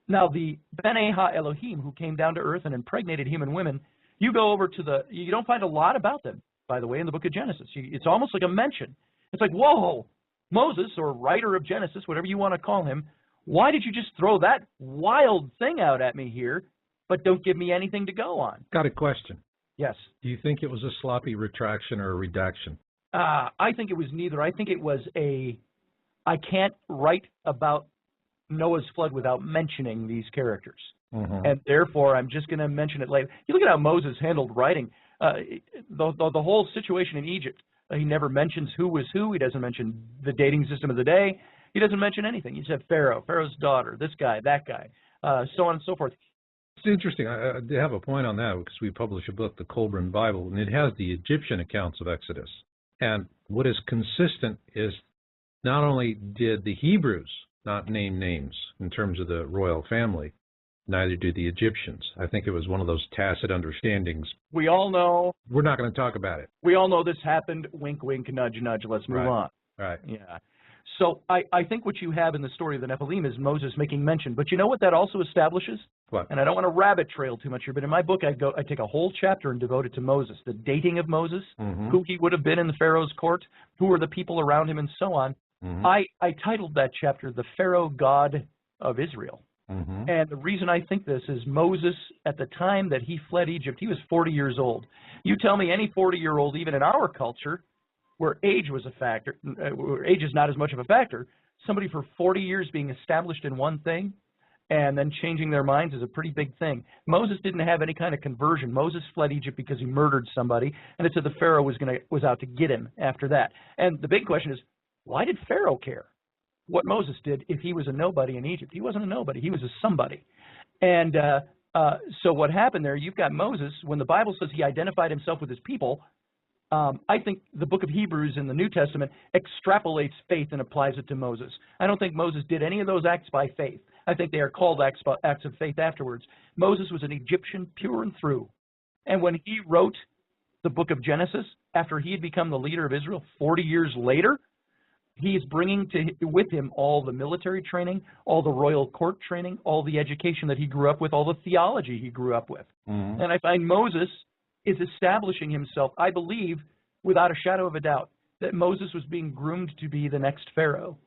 Now, the Bene Ha-Elohim, who came down to earth and impregnated human women, you go over to you don't find a lot about them, by the way, in the book of Genesis. It's almost like a mention. It's like, whoa, Moses, or writer of Genesis, whatever you want to call him, why did you just throw that wild thing out at me here, but don't give me anything to go on? Got a question. Yes. Do you think it was a sloppy retraction or a redaction? I think it was neither. I think it was I can't write about Noah's flood without mentioning these characters. And therefore, I'm just going to mention it later. You look at how Moses handled writing. The whole situation in Egypt, he never mentions who was who. He doesn't mention the dating system of the day. He doesn't mention anything. He said Pharaoh, Pharaoh's daughter, this guy, that guy, so on and so forth. It's interesting. I have a point on that because we publish a book, the Colburn Bible, and it has the Egyptian accounts of Exodus. And what is consistent is not only did the Hebrews not name names in terms of the royal family, neither did the Egyptians. I think it was one of those tacit understandings. We all know. We're not going to talk about it. We all know this happened. Wink, wink, nudge, nudge. Let's move on. Right. Yeah. So I think what you have in the story of the Nephilim is Moses making mention. But you know what that also establishes? What? And I don't want to rabbit trail too much here, but in my book I take a whole chapter and devote it to Moses, the dating of Moses, who he would have been in the Pharaoh's court, who were the people around him, and so on. I titled that chapter, The Pharaoh God of Israel. And the reason I think this is Moses, at the time that he fled Egypt, he was 40 years old. You tell me any 40-year-old, even in our culture, where age was a factor, where age is not as much of a factor, somebody for 40 years being established in one thing and then changing their minds is a pretty big thing. Moses didn't have any kind of conversion. Moses fled Egypt because he murdered somebody, and it said the Pharaoh was out to get him after that. And the big question is, why did Pharaoh care what Moses did if he was a nobody in Egypt? He wasn't a nobody. He was a somebody. And so what happened there, you've got Moses, when the Bible says he identified himself with his people, I think the book of Hebrews in the New Testament extrapolates faith and applies it to Moses. I don't think Moses did any of those acts by faith. I think they are called acts of faith afterwards. Moses was an Egyptian pure and through. And when he wrote the book of Genesis, after he had become the leader of Israel 40 years later, he is bringing with him all the military training, all the royal court training, all the education that he grew up with, all the theology he grew up with. And I find Moses is establishing himself, I believe, without a shadow of a doubt, that Moses was being groomed to be the next Pharaoh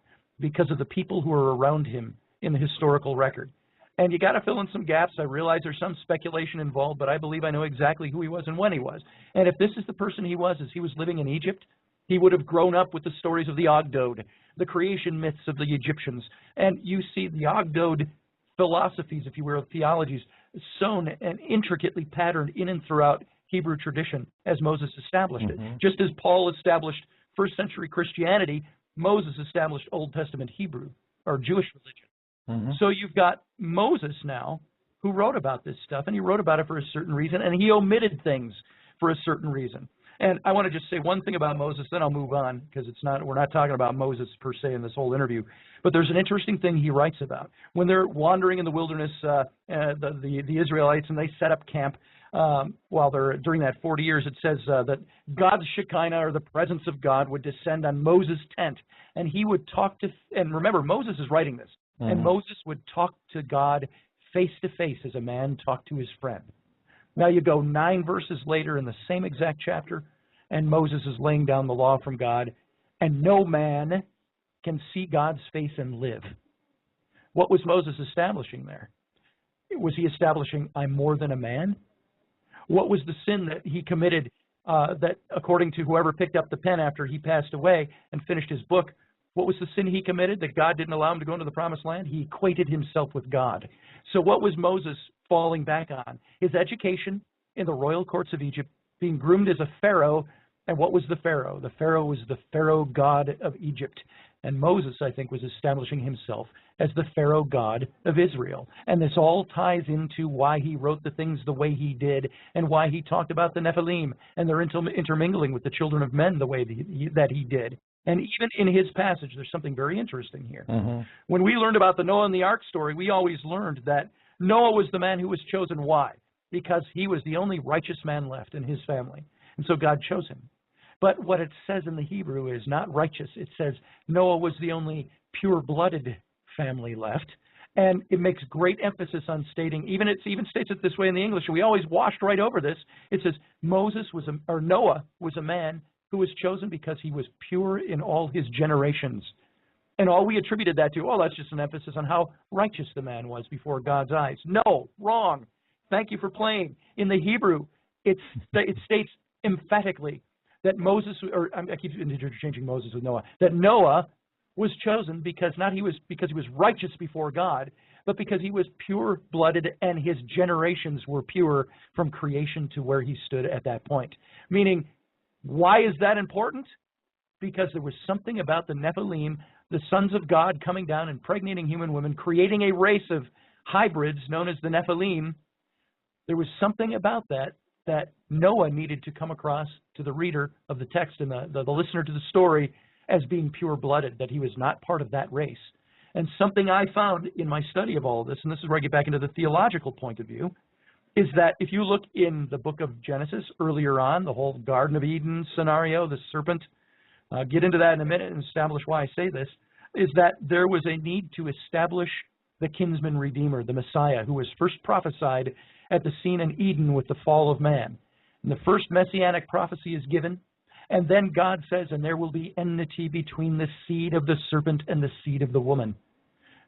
because of the people who are around him in the historical record. And you got to fill in some gaps. I realize there's some speculation involved, but I believe I know exactly who he was and when he was. And if this is the person he was as he was living in Egypt, he would have grown up with the stories of the Ogdode, the creation myths of the Egyptians. And you see the Ogdode philosophies, if you will, theologies, sewn and intricately patterned in and throughout Hebrew tradition as Moses established it. Just as Paul established first century Christianity, Moses established Old Testament Hebrew or Jewish religion. So you've got Moses now who wrote about this stuff, and he wrote about it for a certain reason, and he omitted things for a certain reason. And I want to just say one thing about Moses, then I'll move on, because we're not talking about Moses per se in this whole interview. But there's an interesting thing he writes about. When they're wandering in the wilderness, the Israelites, and they set up camp while they're during that 40 years, it says that God's Shekinah, or the presence of God, would descend on Moses' tent, and he would talk to, and remember, Moses is writing this, and Moses would talk to God face to face as a man talked to his friend. Now you go 9 verses later in the same exact chapter, and Moses is laying down the law from God, and no man can see God's face and live. What was Moses establishing there? Was he establishing, I'm more than a man? What was the sin that he committed that, according to whoever picked up the pen after he passed away and finished his book, what was the sin he committed that God didn't allow him to go into the promised land? He equated himself with God. So what was Moses falling back on? His education in the royal courts of Egypt, being groomed as a pharaoh. And what was the pharaoh? The pharaoh was the pharaoh god of Egypt. And Moses, I think, was establishing himself as the pharaoh god of Israel. And this all ties into why he wrote the things the way he did, and why he talked about the Nephilim and their intermingling with the children of men the way that he did. And even in his passage, there's something very interesting here. When we learned about the Noah and the Ark story, we always learned that Noah was the man who was chosen. Why? Because he was the only righteous man left in his family. And so God chose him. But what it says in the Hebrew is not righteous. It says Noah was the only pure-blooded family left. And it makes great emphasis on stating, it even states it this way in the English, and we always washed right over this. It says Noah was a man who was chosen because he was pure in all his generations. And all we attributed that to, that's just an emphasis on how righteous the man was before God's eyes. No, wrong. Thank you for playing. In the Hebrew, it states emphatically that Moses, or I keep interchanging Moses with Noah, that Noah was chosen because he was righteous before God, but because he was pure-blooded and his generations were pure from creation to where he stood at that point. Meaning, why is that important? Because there was something about the Nephilim, the sons of God, coming down, impregnating human women, creating a race of hybrids known as the Nephilim. There was something about that Noah needed to come across to the reader of the text and the listener to the story as being pure-blooded, that he was not part of that race. And something I found in my study of all of this, and this is where I get back into the theological point of view, is that if you look in the book of Genesis earlier on, the whole Garden of Eden scenario, the serpent, get into that in a minute and establish why I say this, is that there was a need to establish the kinsman redeemer, the Messiah, who was first prophesied at the scene in Eden with the fall of man. And the first messianic prophecy is given, and then God says, and there will be enmity between the seed of the serpent and the seed of the woman,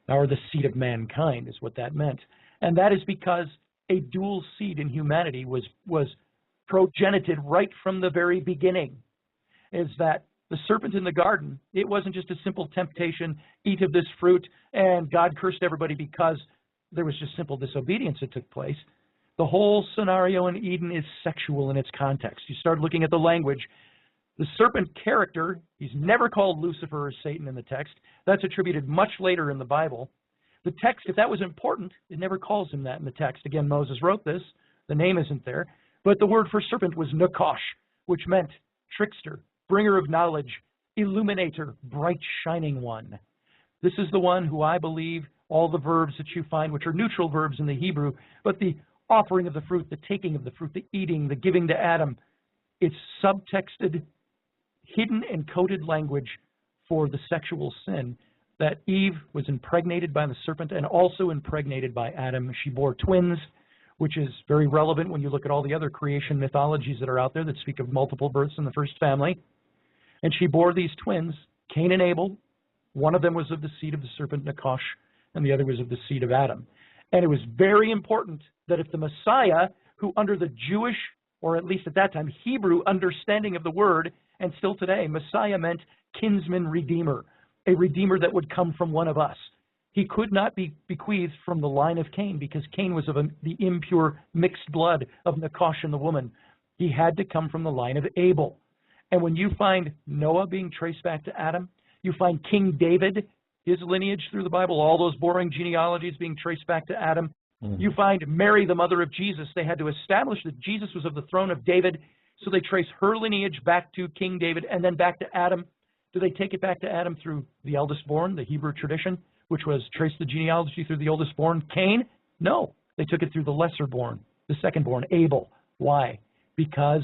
or the seed of mankind is what that meant. And that is because a dual seed in humanity was progenited right from the very beginning. Is that the serpent in the garden, it wasn't just a simple temptation, eat of this fruit, and God cursed everybody because there was just simple disobedience that took place. The whole scenario in Eden is sexual in its context. You start looking at the language. The serpent character, he's never called Lucifer or Satan in the text. That's attributed much later in the Bible. The text, if that was important, it never calls him that in the text. Again, Moses wrote this. The name isn't there. But the word for serpent was Nakosh, which meant trickster, bringer of knowledge, illuminator, bright shining one. This is the one who I believe all the verbs that you find, which are neutral verbs in the Hebrew, but the offering of the fruit, the taking of the fruit, the eating, the giving to Adam, it's subtexted, hidden and coded language for the sexual sin that Eve was impregnated by the serpent and also impregnated by Adam. She bore twins, which is very relevant when you look at all the other creation mythologies that are out there that speak of multiple births in the first family. And she bore these twins, Cain and Abel. One of them was of the seed of the serpent, Nakosh, and the other was of the seed of Adam. And it was very important that if the Messiah, who under the Jewish, or at least at that time, Hebrew understanding of the word, and still today, Messiah meant kinsman redeemer, a redeemer that would come from one of us. He could not be bequeathed from the line of Cain because Cain was of the impure mixed blood of Nakosh and the woman. He had to come from the line of Abel. And when you find Noah being traced back to Adam, you find King David, his lineage through the Bible, all those boring genealogies being traced back to Adam. You find Mary, the mother of Jesus. They had to establish that Jesus was of the throne of David So they trace her lineage back to King David and then back to Adam. Do they take it back to Adam through the eldest born, the Hebrew tradition, which was trace the genealogy through the oldest born, Cain? No, they took it through the lesser born, the second born, Abel. Why? Because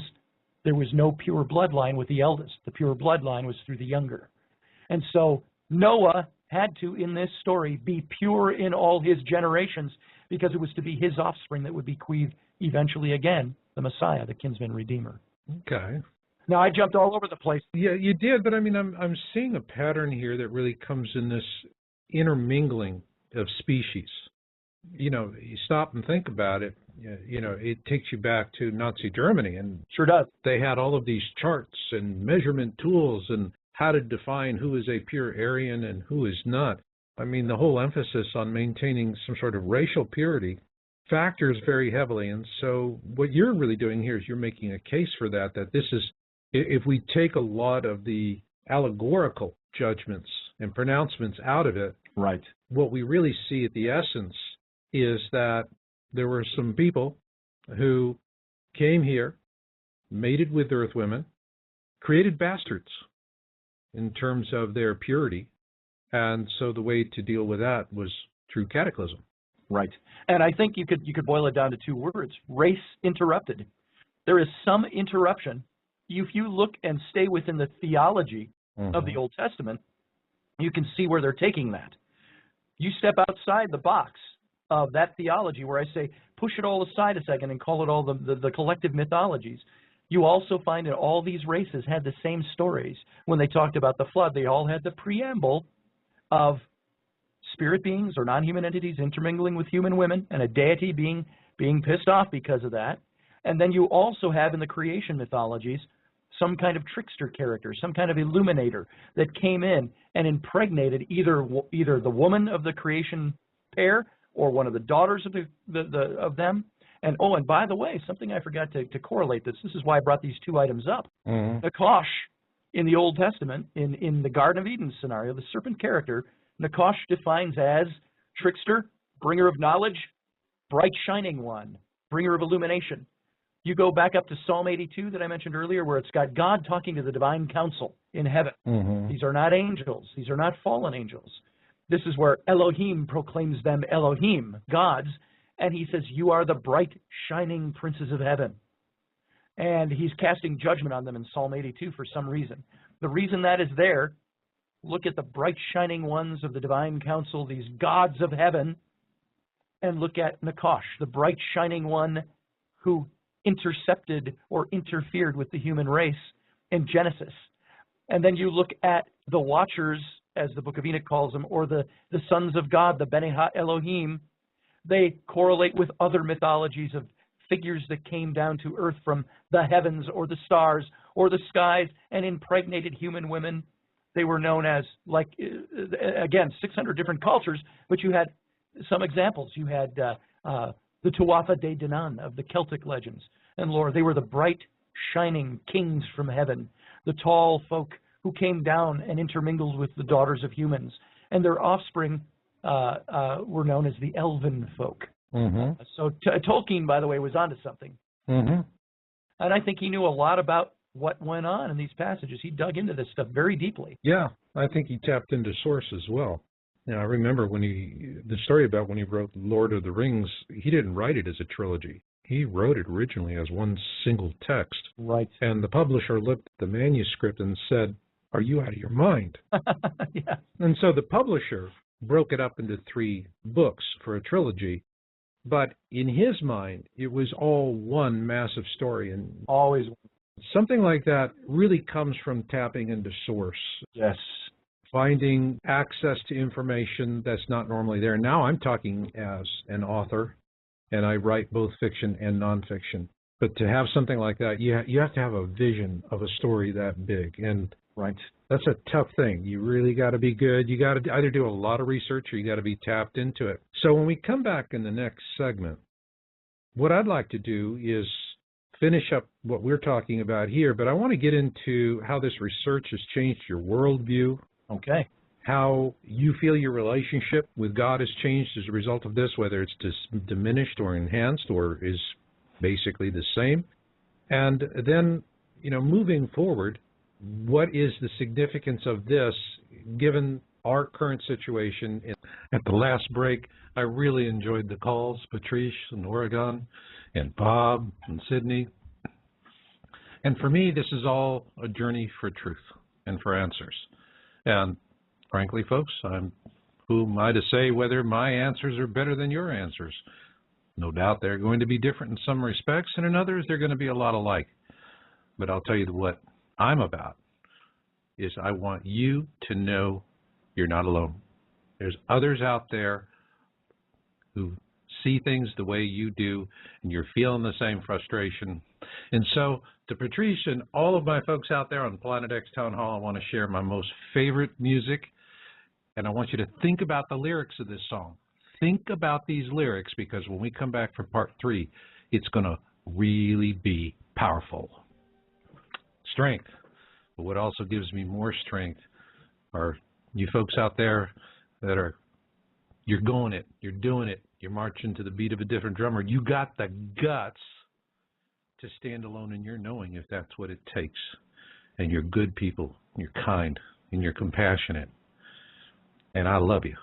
there was no pure bloodline with the eldest. The pure bloodline was through the younger. And so Noah had to, in this story, be pure in all his generations because it was to be his offspring that would bequeath eventually again the Messiah, the kinsman redeemer. Okay. Now, I jumped all over the place. Yeah, you did, but I mean, I'm seeing a pattern here that really comes in this intermingling of species. You know, you stop and think about it, you know, it takes you back to Nazi Germany, and Sure does. they had all of these charts and measurement tools and how to define who is a pure Aryan and who is not. I mean, the whole emphasis on maintaining some sort of racial purity factors very heavily. And so what you're really doing here is you're making a case for that this is, if we take a lot of the allegorical judgments and pronouncements out of it, Right. what we really see at the essence is that there were some people who came here, mated with earth women, created bastards in terms of their purity, and so the way to deal with that was through cataclysm. Right. And I think you could boil it down to two words: race interrupted. There is some interruption. If you look and stay within the theology of the Old Testament, you can see where they're taking that. You step outside the box of that theology where I say, push it all aside a second and call it all the collective mythologies. You also find that all these races had the same stories. When they talked about the flood, they all had the preamble of spirit beings or non-human entities intermingling with human women and a deity being pissed off because of that. And then you also have in the creation mythologies some kind of trickster character, some kind of illuminator that came in and impregnated either the woman of the creation pair or one of the daughters of them. And and by the way, something I forgot to correlate this. This is why I brought these two items up. Nakash in the Old Testament, in the Garden of Eden scenario, the serpent character, Nakash defines as trickster, bringer of knowledge, bright shining one, bringer of illumination. You go back up to Psalm 82 that I mentioned earlier, where it's got God talking to the divine council in heaven. These are not angels. These are not fallen angels. This is where Elohim proclaims them Elohim, gods, and he says, you are the bright, shining princes of heaven. And he's casting judgment on them in Psalm 82 for some reason. The reason that is there, look at the bright, shining ones of the divine council, these gods of heaven, and look at Nakash, the bright, shining one who intercepted or interfered with the human race in Genesis. And then you look at the Watchers, as the Book of Enoch calls them, or the sons of God, the Bene Ha-Elohim. They correlate with other mythologies of figures that came down to earth from the heavens or the stars or the skies and impregnated human women. They were known as, like, again, 600 different cultures, but you had some examples. You had the Tuatha De Danann of the Celtic legends and lore. They were the bright, shining kings from heaven, the tall folk who came down and intermingled with the daughters of humans, and their offspring were known as the elven folk. So Tolkien, by the way, was onto something. And I think he knew a lot about what went on in these passages. He dug into this stuff very deeply. Yeah, I think he tapped into source as well. Now, I remember the story about when he wrote Lord of the Rings, he didn't write it as a trilogy. He wrote it originally as one single text. Right. And the publisher looked at the manuscript and said, are you out of your mind? Yeah. And so the publisher broke it up into 3 books for a trilogy. But in his mind, it was all one massive story. And always something like that really comes from tapping into source. Yes. Finding access to information that's not normally there. Now I'm talking as an author, and I write both fiction and nonfiction. But to have something like that, you have to have a vision of a story that big. And right, that's a tough thing. You really got to be good. You got to either do a lot of research or you got to be tapped into it. So when we come back in the next segment, what I'd like to do is finish up what we're talking about here, but I want to get into how this research has changed your worldview. Okay. How you feel your relationship with God has changed as a result of this, whether it's diminished or enhanced or is basically the same. And then, moving forward, what is the significance of this given our current situation? At the last break, I really enjoyed the calls, Patrice in Oregon, and Bob and Sydney. And for me, this is all a journey for truth and for answers. And frankly, folks, who am I to say whether my answers are better than your answers? No doubt they're going to be different in some respects, and in others they're going to be a lot alike. But I'll tell you what I'm about is I want you to know you're not alone. There's others out there who see things the way you do, and you're feeling the same frustration. And so, to Patrice and all of my folks out there on Planet X Town Hall, I want to share my most favorite music, and I want you to think about the lyrics of this song. Think about these lyrics, because when we come back for part 3, it's going to really be powerful. Strength. But what also gives me more strength are you folks out there that you're going it, you're doing it, you're marching to the beat of a different drummer. You got the guts to stand alone in your knowing if that's what it takes. And you're good people, you're kind, and you're compassionate. And I love you.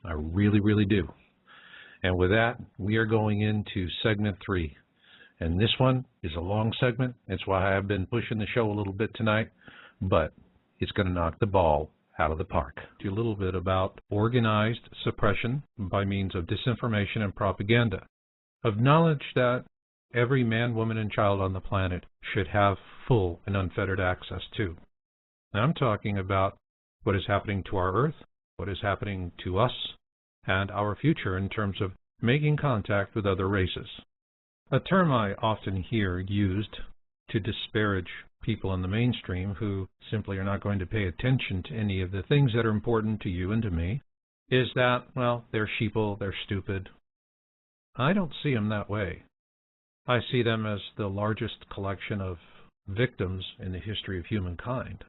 I really, really do. And with that, we are going into segment 3. And this one is a long segment. That's why I've been pushing the show a little bit tonight. But it's going to knock the ball out of the park. A little bit about organized suppression by means of disinformation and propaganda, of knowledge that every man, woman, and child on the planet should have full and unfettered access to. Now, I'm talking about what is happening to our Earth, what is happening to us, and our future in terms of making contact with other races. A term I often hear used to disparage people in the mainstream who simply are not going to pay attention to any of the things that are important to you and to me is that, well, they're sheeple, they're stupid. I don't see them that way. I see them as the largest collection of victims in the history of humankind.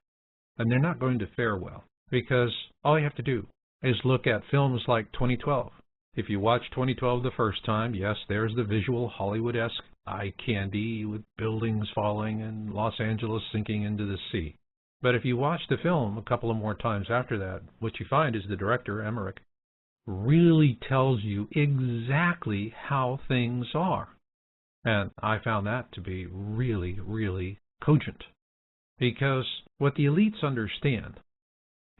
And they're not going to fare well, because all you have to do is look at films like 2012. If you watch 2012 the first time, yes, there's the visual Hollywood-esque eye candy with buildings falling and Los Angeles sinking into the sea. But if you watch the film a couple of more times after that, what you find is the director, Emmerich, really tells you exactly how things are. And I found that to be really, really cogent. Because what the elites understand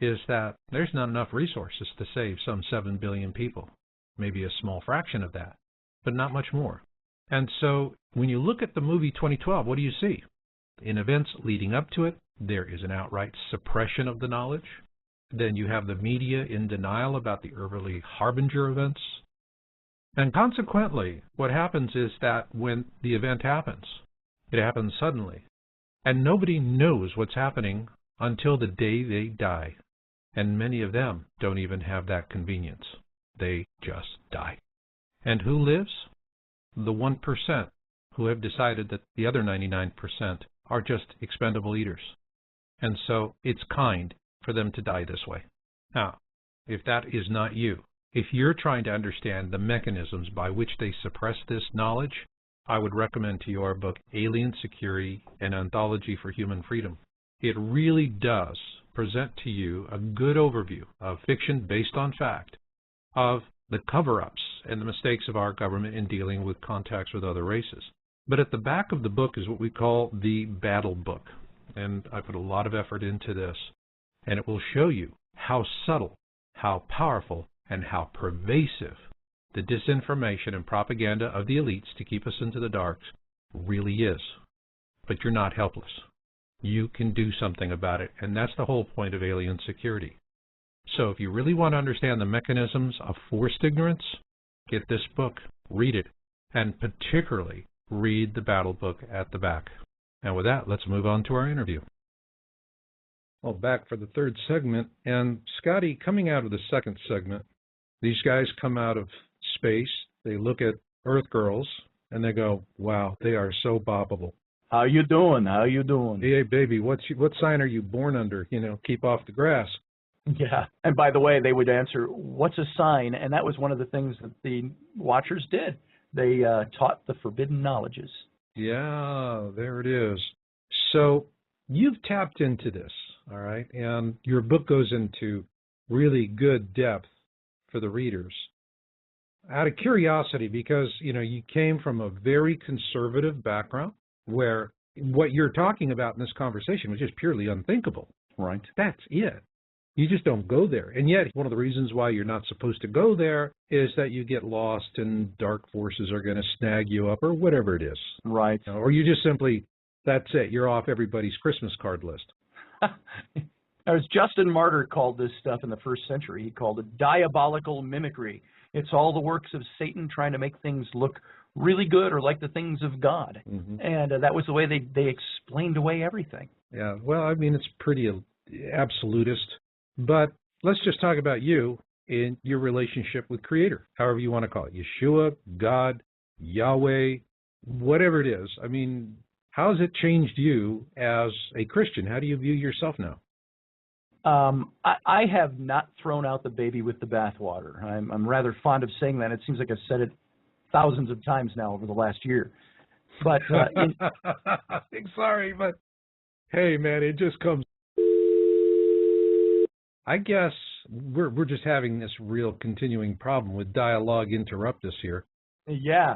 is that there's not enough resources to save some 7 billion people. Maybe a small fraction of that, but not much more. And so when you look at the movie 2012, what do you see? In events leading up to it, there is an outright suppression of the knowledge. Then you have the media in denial about the early Harbinger events. And consequently, what happens is that when the event happens, it happens suddenly. And nobody knows what's happening until the day they die. And many of them don't even have that convenience. They just die. And who lives? The 1% who have decided that the other 99% are just expendable eaters. And so it's kind for them to die this way. Now, if that is not you, if you're trying to understand the mechanisms by which they suppress this knowledge, I would recommend to you our book, Alien Security, an Anthology for Human Freedom. It really does present to you a good overview of fiction based on fact, of the cover-ups and the mistakes of our government in dealing with contacts with other races. But at the back of the book is what we call the battle book. And I put a lot of effort into this. And it will show you how subtle, how powerful, and how pervasive the disinformation and propaganda of the elites to keep us into the darks really is. But you're not helpless. You can do something about it. And that's the whole point of Alien Security. So if you really want to understand the mechanisms of forced ignorance, get this book, read it, and particularly read the battle book at the back. And with that, let's move on to our interview. Well, back for the third segment. And Scotty, coming out of the second segment, these guys come out of space, they look at Earth girls, and they go, wow, they are so boppable. How you doing? How you doing? Hey, baby, what sign are you born under? Keep off the grass. Yeah. And by the way, they would answer, what's a sign? And that was one of the things that the Watchers did. They taught the forbidden knowledges. Yeah, there it is. So you've tapped into this, all right, and your book goes into really good depth for the readers. Out of curiosity, because, you came from a very conservative background where what you're talking about in this conversation was just purely unthinkable. Right. That's it. You just don't go there. And yet, one of the reasons why you're not supposed to go there is that you get lost and dark forces are going to snag you up or whatever it is. Right. Or you just simply, that's it, you're off everybody's Christmas card list. As Justin Martyr called this stuff in the first century, he called it diabolical mimicry. It's all the works of Satan trying to make things look really good or like the things of God. Mm-hmm. And that was the way they explained away everything. Yeah, well, I mean, it's pretty absolutist. But let's just talk about you in your relationship with Creator, however you want to call it, Yeshua, God, Yahweh, whatever it is. I mean, how has it changed you as a Christian? How do you view yourself now? I have not thrown out the baby with the bathwater. I'm rather fond of saying that. It seems like I've said it thousands of times now over the last year. But sorry, but hey, man, it just comes. I guess we're just having this real continuing problem with dialogue interrupt us here. Yeah,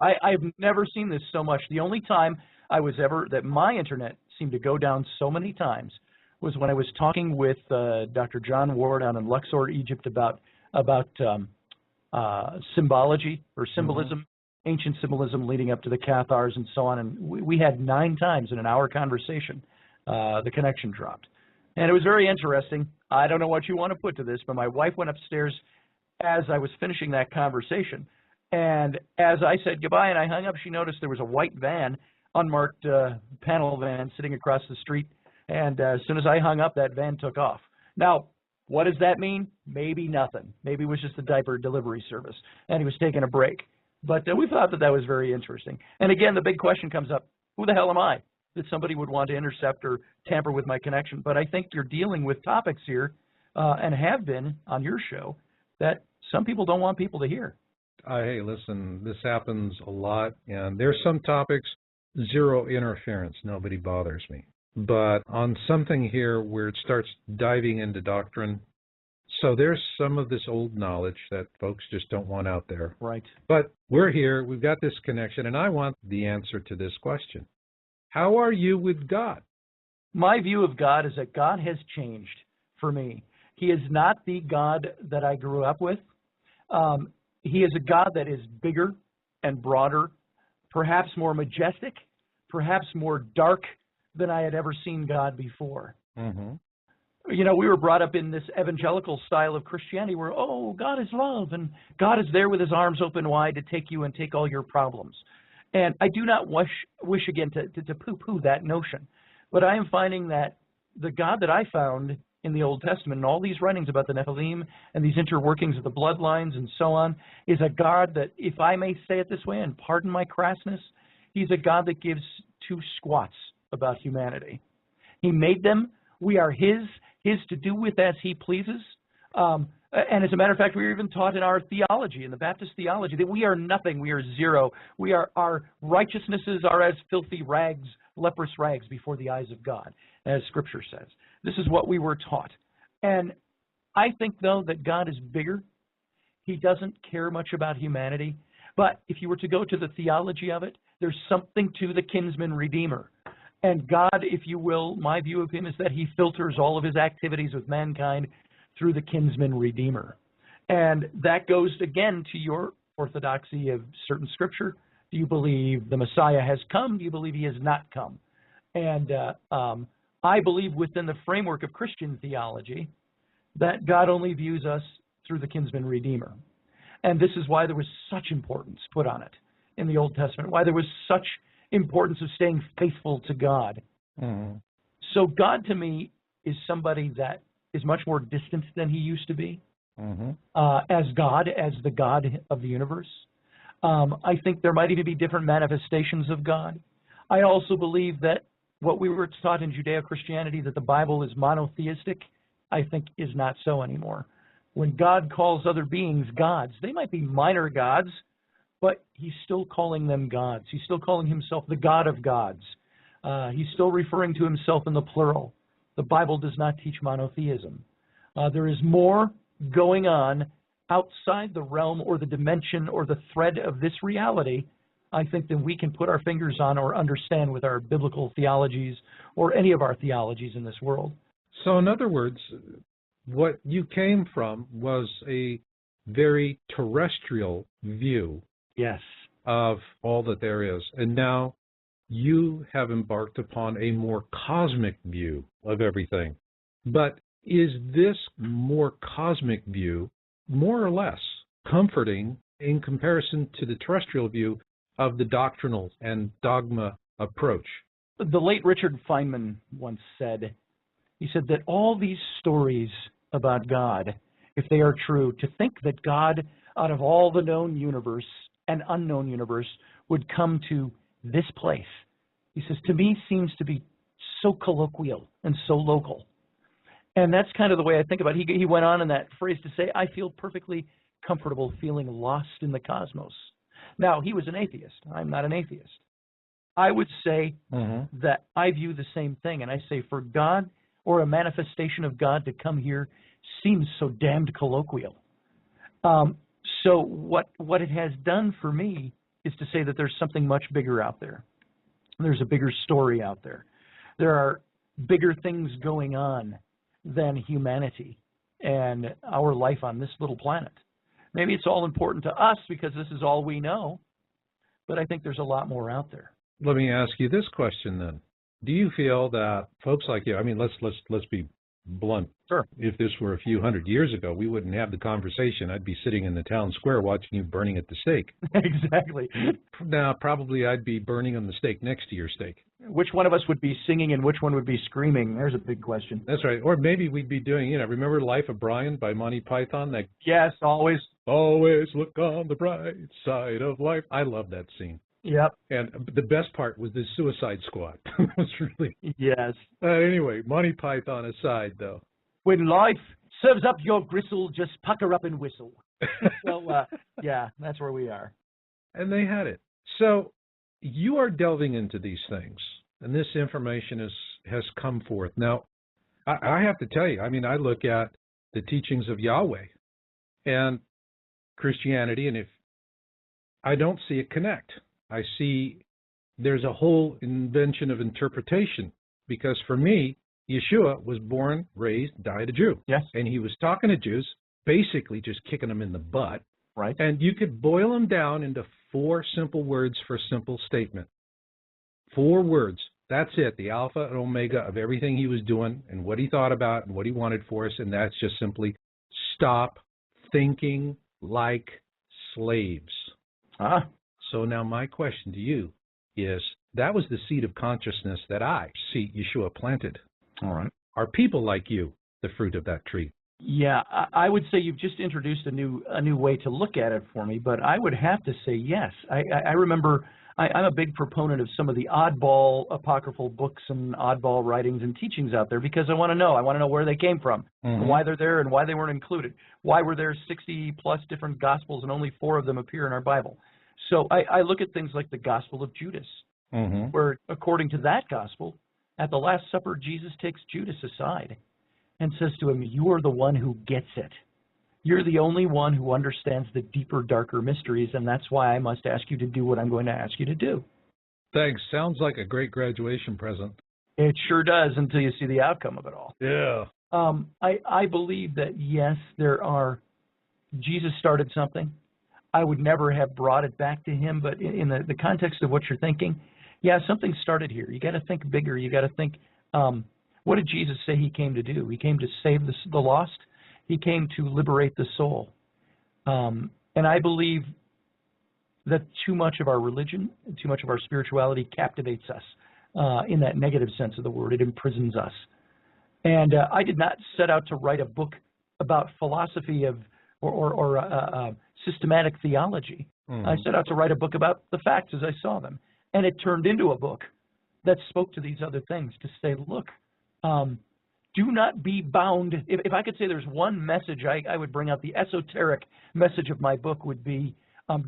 I've never seen this so much. The only time that my internet seemed to go down so many times was when I was talking with Dr. John Ward out in Luxor, Egypt, about symbology or symbolism, mm-hmm. ancient symbolism leading up to the Cathars and so on. And we had 9 times in an hour conversation, the connection dropped. And it was very interesting. I don't know what you want to put to this, but my wife went upstairs as I was finishing that conversation. And as I said goodbye and I hung up, she noticed there was a white van, unmarked panel van sitting across the street. And as soon as I hung up, that van took off. Now, what does that mean? Maybe nothing. Maybe it was just a diaper delivery service, and he was taking a break. But we thought that was very interesting. And again, the big question comes up, who the hell am I that somebody would want to intercept or tamper with my connection? But I think you're dealing with topics here, and have been on your show, that some people don't want people to hear. Hey, listen, this happens a lot, and there's some topics, zero interference, nobody bothers me. But on something here where it starts diving into doctrine, so there's some of this old knowledge that folks just don't want out there. Right. But we're here, we've got this connection, and I want the answer to this question. How are you with God? My view of God is that God has changed for me. He is not the God that I grew up with. He is a God that is bigger and broader, perhaps more majestic, perhaps more dark than I had ever seen God before. Mm-hmm. You know, we were brought up in this evangelical style of Christianity where, oh, God is love, and God is there with his arms open wide to take you and take all your problems. And I do not wish again to poo-poo that notion. But I am finding that the God that I found in the Old Testament and all these writings about the Nephilim and these interworkings of the bloodlines and so on is a God that, if I may say it this way and pardon my crassness, he's a God that gives 2 squats about humanity. He made them. We are his to do with as he pleases. And as a matter of fact, we were even taught in our theology, in the Baptist theology, that we are nothing. We are zero. Our righteousnesses are as filthy rags, leprous rags before the eyes of God, as Scripture says. This is what we were taught. And I think, though, that God is bigger. He doesn't care much about humanity. But if you were to go to the theology of it, there's something to the kinsman redeemer. And God, if you will, my view of him is that he filters all of his activities with mankind through the kinsman redeemer. And that goes, again, to your orthodoxy of certain Scripture. Do you believe the Messiah has come? Do you believe he has not come? And I believe within the framework of Christian theology that God only views us through the kinsman redeemer. And this is why there was such importance put on it in the Old Testament, why there was such importance of staying faithful to God. Mm-hmm. So God to me is somebody that is much more distant than he used to be, mm-hmm. As God, as the God of the universe. I think there might even be different manifestations of God. I also believe that what we were taught in Judeo-Christianity, that the Bible is monotheistic, I think is not so anymore. When God calls other beings gods, they might be minor gods, but he's still calling them gods. He's still calling himself the God of gods. He's still referring to himself in the plural. The Bible does not teach monotheism. There is more going on outside the realm or the dimension or the thread of this reality, I think, than we can put our fingers on or understand with our biblical theologies or any of our theologies in this world. So in other words, what you came from was a very terrestrial view Yes. of all that there is. And now you have embarked upon a more cosmic view of everything. But is this more cosmic view more or less comforting in comparison to the terrestrial view of the doctrinal and dogma approach? The late Richard Feynman once said, he said that all these stories about God, if they are true, to think that God, out of all the known universe and unknown universe, would come to this place, he says, to me seems to be so colloquial and so local. And that's kind of the way I think about it. He went on in that phrase to say, I feel perfectly comfortable feeling lost in the cosmos. Now, he was an atheist. I'm not an atheist. I would say that I view the same thing. And I say for God or a manifestation of God to come here seems so damned colloquial. So what it has done for me is to say that there's something much bigger out there. There's a bigger story out there. There are bigger things going on than humanity and our life on this little planet. Maybe it's all important to us because this is all we know, but I think there's a lot more out there. Let me ask you this question then. Do you feel that folks like you, I mean, let's be blunt. Sure. If this were a few hundred years ago, we wouldn't have the conversation. I'd be sitting in the town square watching you burning at the stake. Exactly. Now, probably I'd be burning on the stake next to your stake. Which one of us would be singing and which one would be screaming? There's a big question. That's right. Or maybe we'd be doing, remember Life of Brian by Monty Python? That Yes, always. Always look on the bright side of life. I love that scene. Yep. And the best part was the Suicide Squad. It was really... Yes. Anyway, Monty Python aside, though. When life serves up your gristle, just pucker up and whistle. So, yeah, that's where we are. And they had it. So you are delving into these things, and this information has come forth. Now, I have to tell you, I mean, I look at the teachings of Yahweh and Christianity, and if I don't see it connect, I see there's a whole invention of interpretation, because for me, Yeshua was born, raised, died a Jew. Yes. And he was talking to Jews, basically just kicking them in the butt. Right. And you could boil them down into 4 simple words for a simple statement. 4 words. That's it, the alpha and omega of everything he was doing and what he thought about and what he wanted for us, and that's just simply stop thinking like slaves. So now my question to you is, that was the seed of consciousness that I see Yeshua planted. All right. Are people like you the fruit of that tree? Yeah, I would say you've just introduced a new way to look at it for me, but I would have to say yes. I remember I'm a big proponent of some of the oddball apocryphal books and oddball writings and teachings out there because I want to know. I want to know where they came from, why they're there, and why they weren't included. Why were there 60-plus different Gospels and only 4 of them appear in our Bible? So I look at things like the Gospel of Judas, where according to that Gospel, at the Last Supper, Jesus takes Judas aside and says to him, you are the one who gets it. You're the only one who understands the deeper, darker mysteries, and that's why I must ask you to do what I'm going to ask you to do. Thanks. Sounds like a great graduation present. It sure does until you see the outcome of it all. Yeah. I believe that, yes, Jesus started something. I would never have brought it back to him, but in the context of what you're thinking, yeah, something started here. You got to think bigger. You got to think, what did Jesus say he came to do? He came to save the lost. He came to liberate the soul. And I believe that too much of our religion, too much of our spirituality captivates us in that negative sense of the word. It imprisons us. And I did not set out to write a book about philosophy or systematic theology. I set out to write a book about the facts as I saw them. And it turned into a book that spoke to these other things to say, look, do not be bound. If I could say there's one message I would bring out, the esoteric message of my book would be,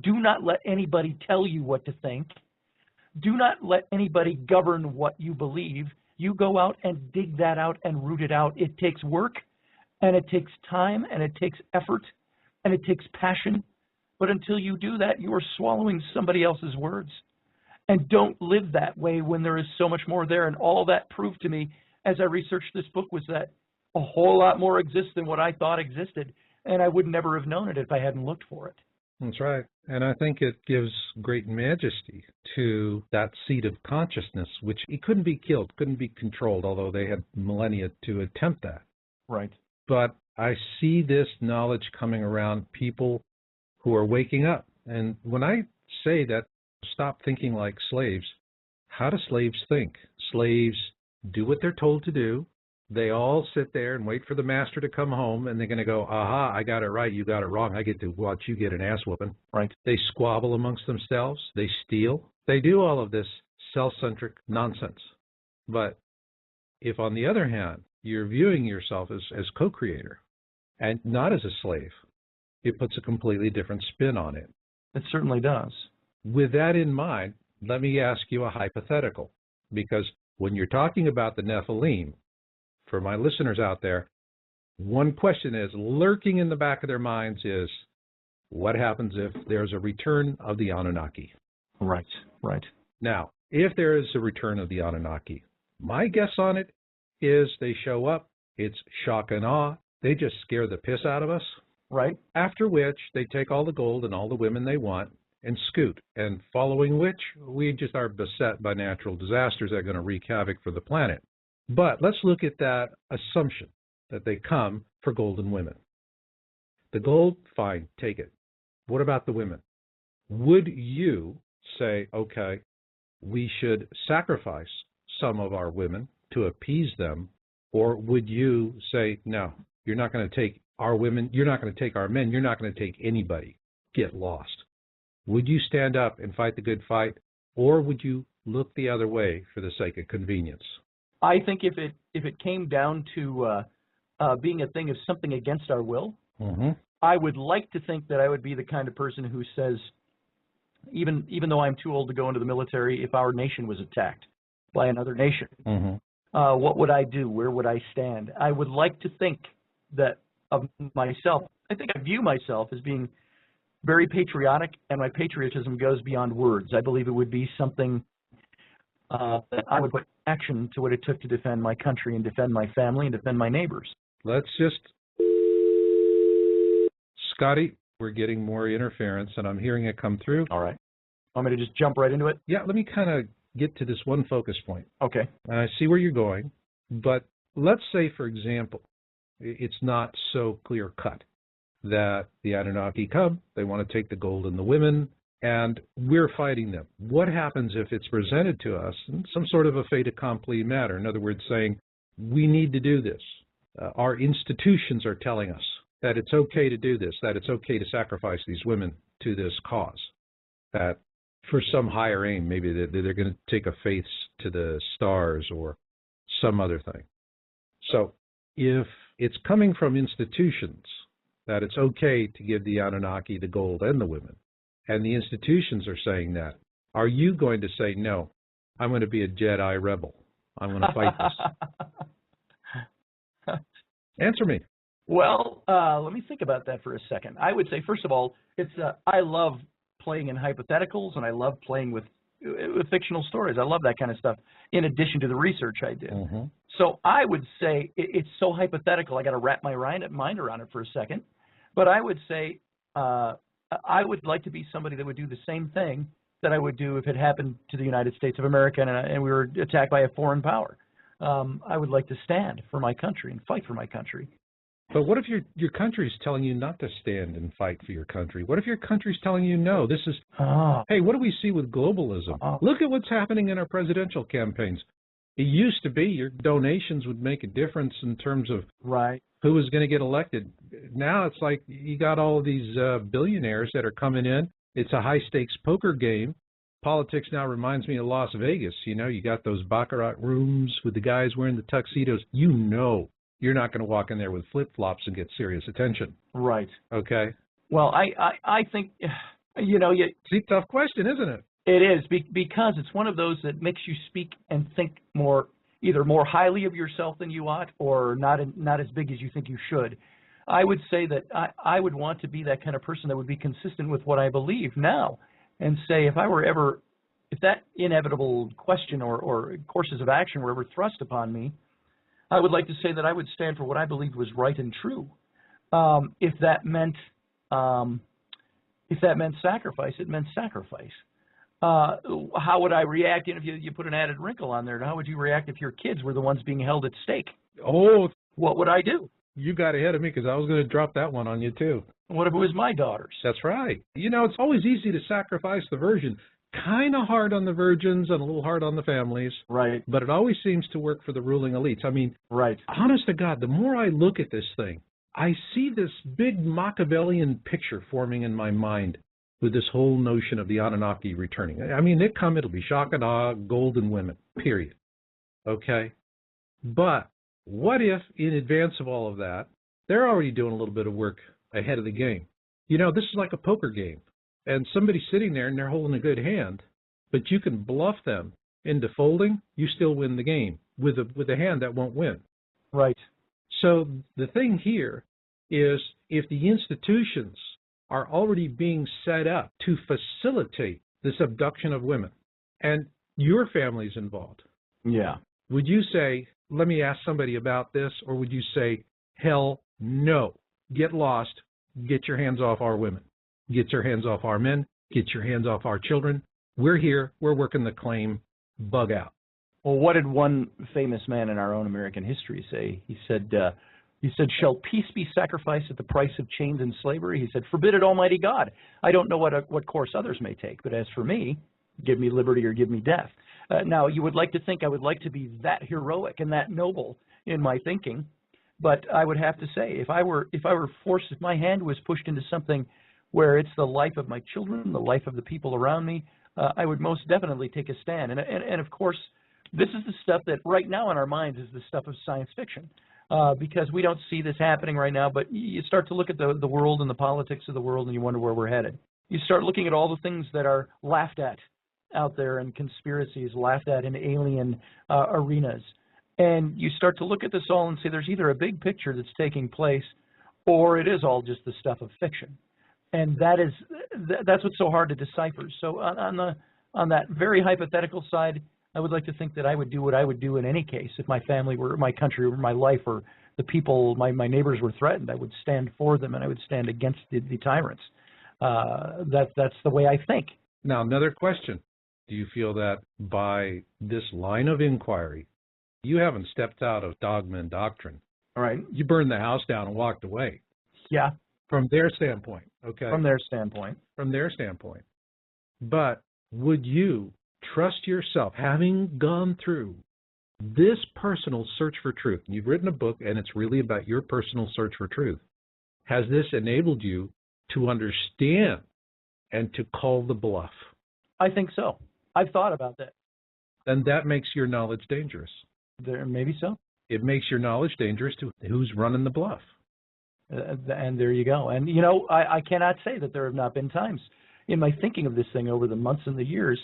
Do not let anybody tell you what to think. Do not let anybody govern what you believe. You go out and dig that out and root it out. It takes work, and it takes time, and it takes effort, and it takes passion. But until you do that, you are swallowing somebody else's words. And don't live that way when there is so much more there. And all that proved to me as I researched this book was that a whole lot more exists than what I thought existed. And I would never have known it if I hadn't looked for it. That's right. And I think it gives great majesty to that seed of consciousness, which it couldn't be killed, couldn't be controlled, although they had millennia to attempt that. Right. But I see this knowledge coming around people who are waking up. And when I say that, stop thinking like slaves, how do slaves think? Slaves do what they're told to do. They all sit there and wait for the master to come home, and they're going to go, aha, I got it right, you got it wrong, I get to watch you get an ass whooping. Right. They squabble amongst themselves. They steal. They do all of this self-centric nonsense. But if, on the other hand, you're viewing yourself as co-creator and not as a slave, it puts a completely different spin on it. It certainly does. With that in mind, let me ask you a hypothetical, because when you're talking about the Nephilim, for my listeners out there, one question is lurking in the back of their minds is, what happens if there's a return of the Anunnaki? Right, right. Now, if there is a return of the Anunnaki, my guess on it is they show up, it's shock and awe, they just scare the piss out of us. Right. After which, they take all the gold and all the women they want and scoot, and following which, we just are beset by natural disasters that are going to wreak havoc for the planet. But let's look at that assumption that they come for golden women. The gold, fine, take it. What about the women? Would you say, okay, we should sacrifice some of our women to appease them, or would you say, no, you're not going to take our women, you're not going to take our men, you're not going to take anybody, get lost? Would you stand up and fight the good fight, or would you look the other way for the sake of convenience? I think if it came down to being a thing of something against our will, I would like to think that I would be the kind of person who says, even though I'm too old to go into the military, if our nation was attacked by another nation, what would I do? Where would I stand? I would like to think that of myself. I think I view myself as being very patriotic, and my patriotism goes beyond words. I believe it would be something that I would put action to what it took to defend my country and defend my family and defend my neighbors. Let's just... Scotty, we're getting more interference, and I'm hearing it come through. All right. Want me to just jump right into it? Yeah, let me kind of get to this one focus point. Okay. I see where you're going, but let's say, for example, it's not so clear-cut that the Anunnaki come, they want to take the gold and the women, and we're fighting them. What happens if it's presented to us in some sort of a fait accompli matter? In other words, saying, we need to do this. Our institutions are telling us that it's okay to do this, that it's okay to sacrifice these women to this cause, that for some higher aim, maybe they're going to take a faith to the stars or some other thing. So if it's coming from institutions that it's okay to give the Anunnaki the gold and the women, and the institutions are saying that, are you going to say, no, I'm going to be a Jedi rebel, I'm going to fight this? Answer me. Well, let me think about that for a second. I would say, first of all, I love playing in hypotheticals, and I love playing with fictional stories. I love that kind of stuff, in addition to the research I did. So I would say it's so hypothetical, I got to wrap my mind around it for a second. But I would say I would like to be somebody that would do the same thing that I would do if it happened to the United States of America and we were attacked by a foreign power. I would like to stand for my country and fight for my country. But what if your country's telling you not to stand and fight for your country? What if your country's telling you no? This is, hey, what do we see with globalism? Look at what's happening in our presidential campaigns. It used to be your donations would make a difference in terms of who was going to get elected. Now it's like you got all these billionaires that are coming in. It's a high-stakes poker game. Politics now reminds me of Las Vegas. You know, you got those baccarat rooms with the guys wearing the tuxedos. You know you're not going to walk in there with flip-flops and get serious attention. Right. Okay? Well, I think You know, it's a tough question, isn't it? It is, because it's one of those that makes you speak and think more, either more highly of yourself than you ought, or not as big as you think you should. I would say that I would want to be that kind of person that would be consistent with what I believe now, and say if that inevitable question or courses of action were ever thrust upon me, I would like to say that I would stand for what I believed was right and true. If that meant sacrifice, it meant sacrifice. How would I react if you put an added wrinkle on there? How would you react if your kids were the ones being held at stake? Oh, what would I do? You got ahead of me because I was going to drop that one on you too. What if it was my daughters? That's right. You know, it's always easy to sacrifice the virgin. Kind of hard on the virgins and a little hard on the families. Right. But it always seems to work for the ruling elites. I mean, right. Honest to God, the more I look at this thing, I see this big Machiavellian picture forming in my mind with this whole notion of the Anunnaki returning. I mean, it'll be shock and awe, golden women, period. Okay? But what if, in advance of all of that, they're already doing a little bit of work ahead of the game? You know, this is like a poker game, and somebody's sitting there and they're holding a good hand, but you can bluff them into folding, you still win the game with a hand that won't win. Right. So the thing here is, if the institutions are already being set up to facilitate this abduction of women, and your family's involved, yeah, would you say, let me ask somebody about this, or would you say, hell no, get lost, get your hands off our women, get your hands off our men, get your hands off our children, we're here, we're working the claim, bug out? Well, what did one famous man in our own American history say? He said, shall peace be sacrificed at the price of chains and slavery? He said, forbid it, Almighty God. I don't know what course others may take, but as for me, give me liberty or give me death. Now, you would like to think I would like to be that heroic and that noble in my thinking, but I would have to say, if I were forced, if my hand was pushed into something where it's the life of my children, the life of the people around me, I would most definitely take a stand. And of course, this is the stuff that right now in our minds is the stuff of science fiction, because we don't see this happening right now, but you start to look at the world and the politics of the world and you wonder where we're headed. You start looking at all the things that are laughed at out there and conspiracies laughed at in alien arenas. And you start to look at this all and say there's either a big picture that's taking place or it is all just the stuff of fiction. And that's what's so hard to decipher. So on that very hypothetical side, I would like to think that I would do what I would do in any case. If my family were, my country or my life or the people, my neighbors were threatened, I would stand for them and I would stand against the tyrants. That's the way I think. Now, another question. Do you feel that by this line of inquiry, you haven't stepped out of dogma and doctrine? All right. You burned the house down and walked away. Yeah. From their standpoint, okay? From their standpoint. From their standpoint. But would you trust yourself, having gone through this personal search for truth? You've written a book, and it's really about your personal search for truth. Has this enabled you to understand and to call the bluff? I think so. I've thought about that. Then that makes your knowledge dangerous. Maybe so. It makes your knowledge dangerous to who's running the bluff. And there you go. And, you know, I cannot say that there have not been times in my thinking of this thing over the months and the years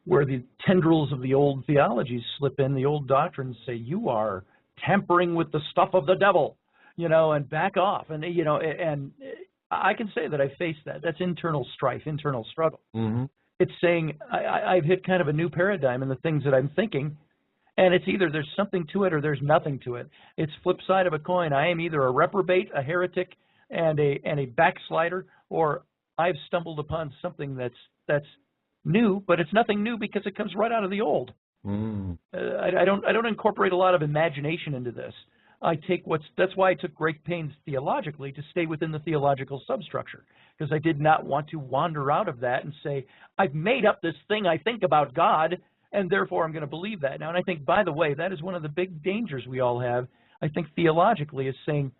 where the tendrils of the old theologies slip in, the old doctrines say, you are tampering with the stuff of the devil, you know, and back off. And, you know, and I can say that I faced that. That's internal strife, internal struggle. Mm-hmm. It's saying I've hit kind of a new paradigm in the things that I'm thinking, and it's either there's something to it or there's nothing to it. It's flip side of a coin. I am either a reprobate, a heretic, and a backslider, or I've stumbled upon something that's new, but it's nothing new because it comes right out of the old. Mm. I don't incorporate a lot of imagination into this. That's why I took great pains theologically to stay within the theological substructure, because I did not want to wander out of that and say, I've made up this thing I think about God, and therefore I'm going to believe that now. And I think, by the way, that is one of the big dangers we all have, I think theologically, is saying,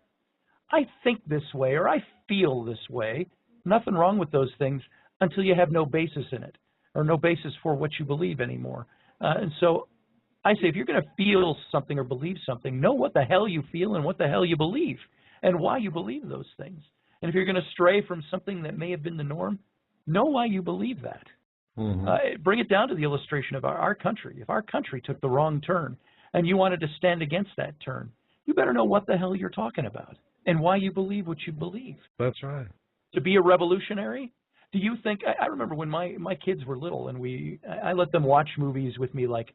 I think this way or I feel this way. Nothing wrong with those things until you have no basis in it or no basis for what you believe anymore. And so I say, if you're going to feel something or believe something, know what the hell you feel and what the hell you believe and why you believe those things. And if you're going to stray from something that may have been the norm, know why you believe that. Bring it down to the illustration of our country. If our country took the wrong turn and you wanted to stand against that turn, you better know what the hell you're talking about and why you believe what you believe. That's right. To be a revolutionary, do you think, I remember when my kids were little and I let them watch movies with me like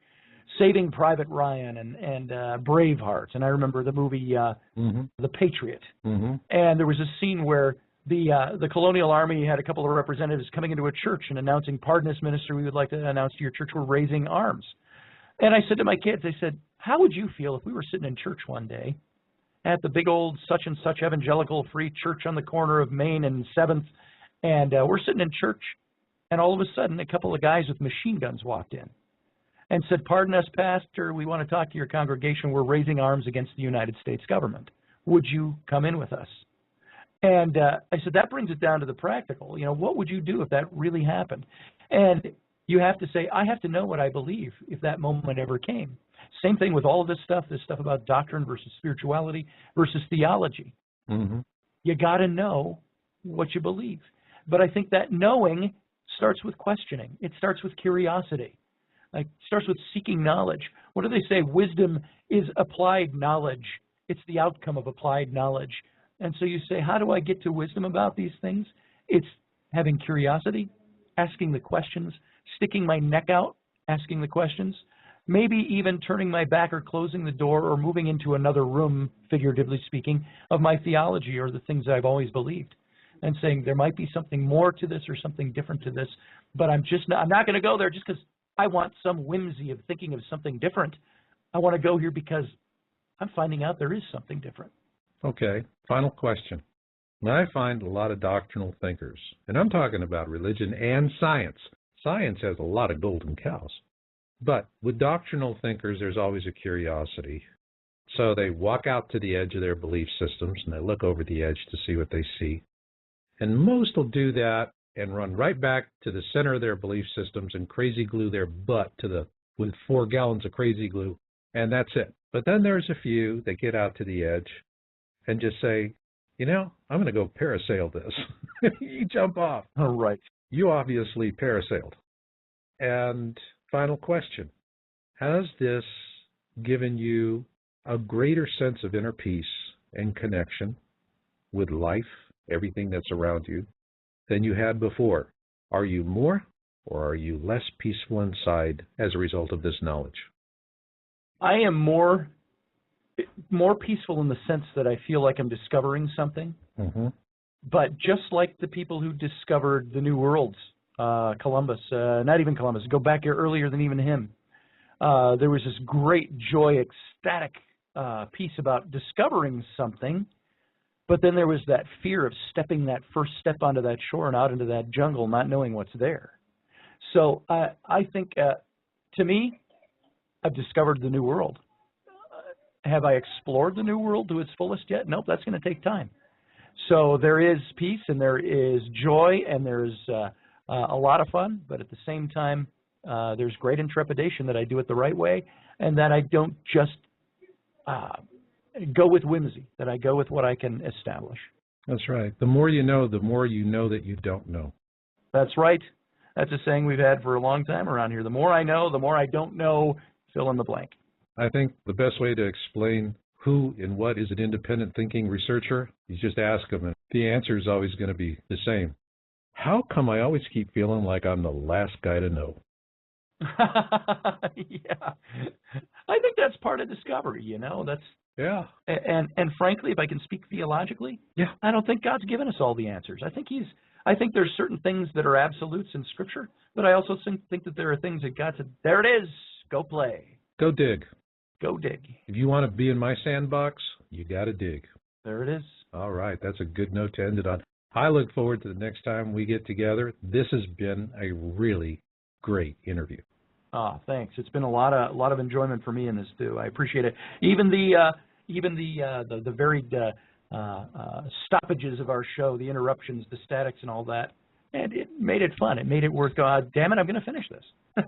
Saving Private Ryan and Braveheart, and I remember the movie The Patriot. And there was a scene where the colonial army had a couple of representatives coming into a church and announcing, "Pardon us, minister, we would like to announce to your church we're raising arms." And I said to my kids, I said, how would you feel if we were sitting in church one day at the big old such and such evangelical free church on the corner of Main and 7th, and we're sitting in church, and all of a sudden a couple of guys with machine guns walked in and said, "Pardon us, pastor, we want to talk to your congregation. We're raising arms against the United States government. Would you come in with us?" And I said, that brings it down to the practical. You know, what would you do if that really happened? And you have to say, I have to know what I believe if that moment ever came. Same thing with all of this stuff about doctrine versus spirituality versus theology. You got to know what you believe. But I think that knowing starts with questioning. It starts with curiosity. Like, starts with seeking knowledge. What do they say? Wisdom is applied knowledge. It's the outcome of applied knowledge. And so you say, how do I get to wisdom about these things? It's having curiosity, asking the questions, sticking my neck out, asking the questions, maybe even turning my back or closing the door or moving into another room, figuratively speaking, of my theology or the things I've always believed, and saying there might be something more to this or something different to this, but I'm not going to go there just because I want some whimsy of thinking of something different. I want to go here because I'm finding out there is something different. Okay, final question. Now, I find a lot of doctrinal thinkers, and I'm talking about religion and science. Science has a lot of golden cows. But with doctrinal thinkers, there's always a curiosity. So they walk out to the edge of their belief systems, and they look over the edge to see what they see. And most will do that and run right back to the center of their belief systems and crazy glue their butt with 4 gallons of crazy glue, and that's it. But then there's a few that get out to the edge and just say, you know, I'm going to go parasail this. You jump off. All right. You obviously parasailed. And final question. Has this given you a greater sense of inner peace and connection with life, everything that's around you, than you had before? Are you more or are you less peaceful inside as a result of this knowledge? I am more peaceful in the sense that I feel like I'm discovering something. But just like the people who discovered the New Worlds, Columbus, not even Columbus, go back here earlier than even him, there was this great joy, ecstatic piece about discovering something, but then there was that fear of stepping that first step onto that shore and out into that jungle, not knowing what's there. So I think, to me, I've discovered the New World. Have I explored the New World to its fullest yet? Nope, that's going to take time. So there is peace and there is joy and there's a lot of fun, but at the same time, there's great intrepidation that I do it the right way and that I don't just go with whimsy, that I go with what I can establish. That's right. The more you know that you don't know. That's right. That's a saying we've had for a long time around here. The more I know, the more I don't know, fill in the blank. I think the best way to explain who and what is an independent thinking researcher is just ask them, and the answer is always going to be the same. How come I always keep feeling like I'm the last guy to know? Yeah. I think that's part of discovery, you know. Yeah. And frankly, if I can speak theologically, yeah, I don't think God's given us all the answers. I think there's certain things that are absolutes in Scripture, but I also think that there are things that God said, there it is, go play. Go dig. Go dig. If you want to be in my sandbox, you got to dig. There it is. All right. That's a good note to end it on. I look forward to the next time we get together. This has been a really great interview. Thanks. It's been a lot of enjoyment for me in this too. I appreciate it. Even the varied stoppages of our show, the interruptions, the statics, and all that, and it made it fun. It made it worth. Damn it, I'm going to finish this.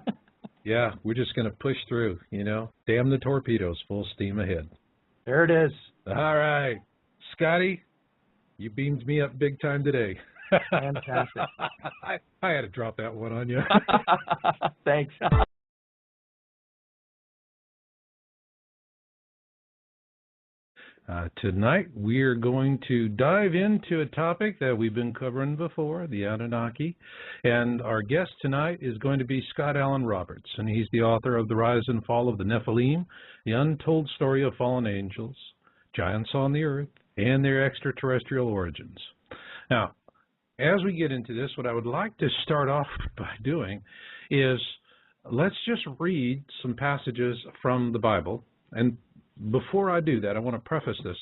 Yeah, we're just going to push through. You know, damn the torpedoes, full steam ahead. There it is. All right, Scotty, you beamed me up big time today. Fantastic. I had to drop that one on you. Thanks. Tonight we're going to dive into a topic that we've been covering before, the Anunnaki. And our guest tonight is going to be Scott Allen Roberts, and he's the author of The Rise and Fall of the Nephilim, The Untold Story of Fallen Angels, Giants on the Earth, and Their Extraterrestrial Origins. Now, as we get into this, what I would like to start off by doing is let's just read some passages from the Bible. And before I do that, I want to preface this.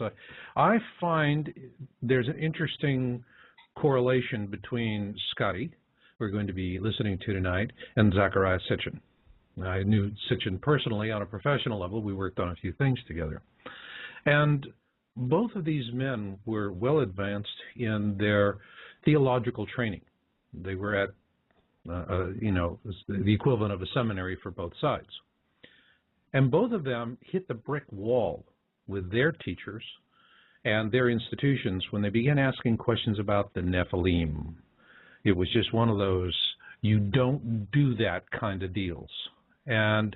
I find there's an interesting correlation between Scotty, we're going to be listening to tonight, and Zecharia Sitchin. I knew Sitchin personally on a professional level. We worked on a few things together. And both of these men were well advanced in their theological training. They were at, the equivalent of a seminary for both sides. And both of them hit the brick wall with their teachers and their institutions when they began asking questions about the Nephilim. It was just one of those, you don't do that kind of deals. And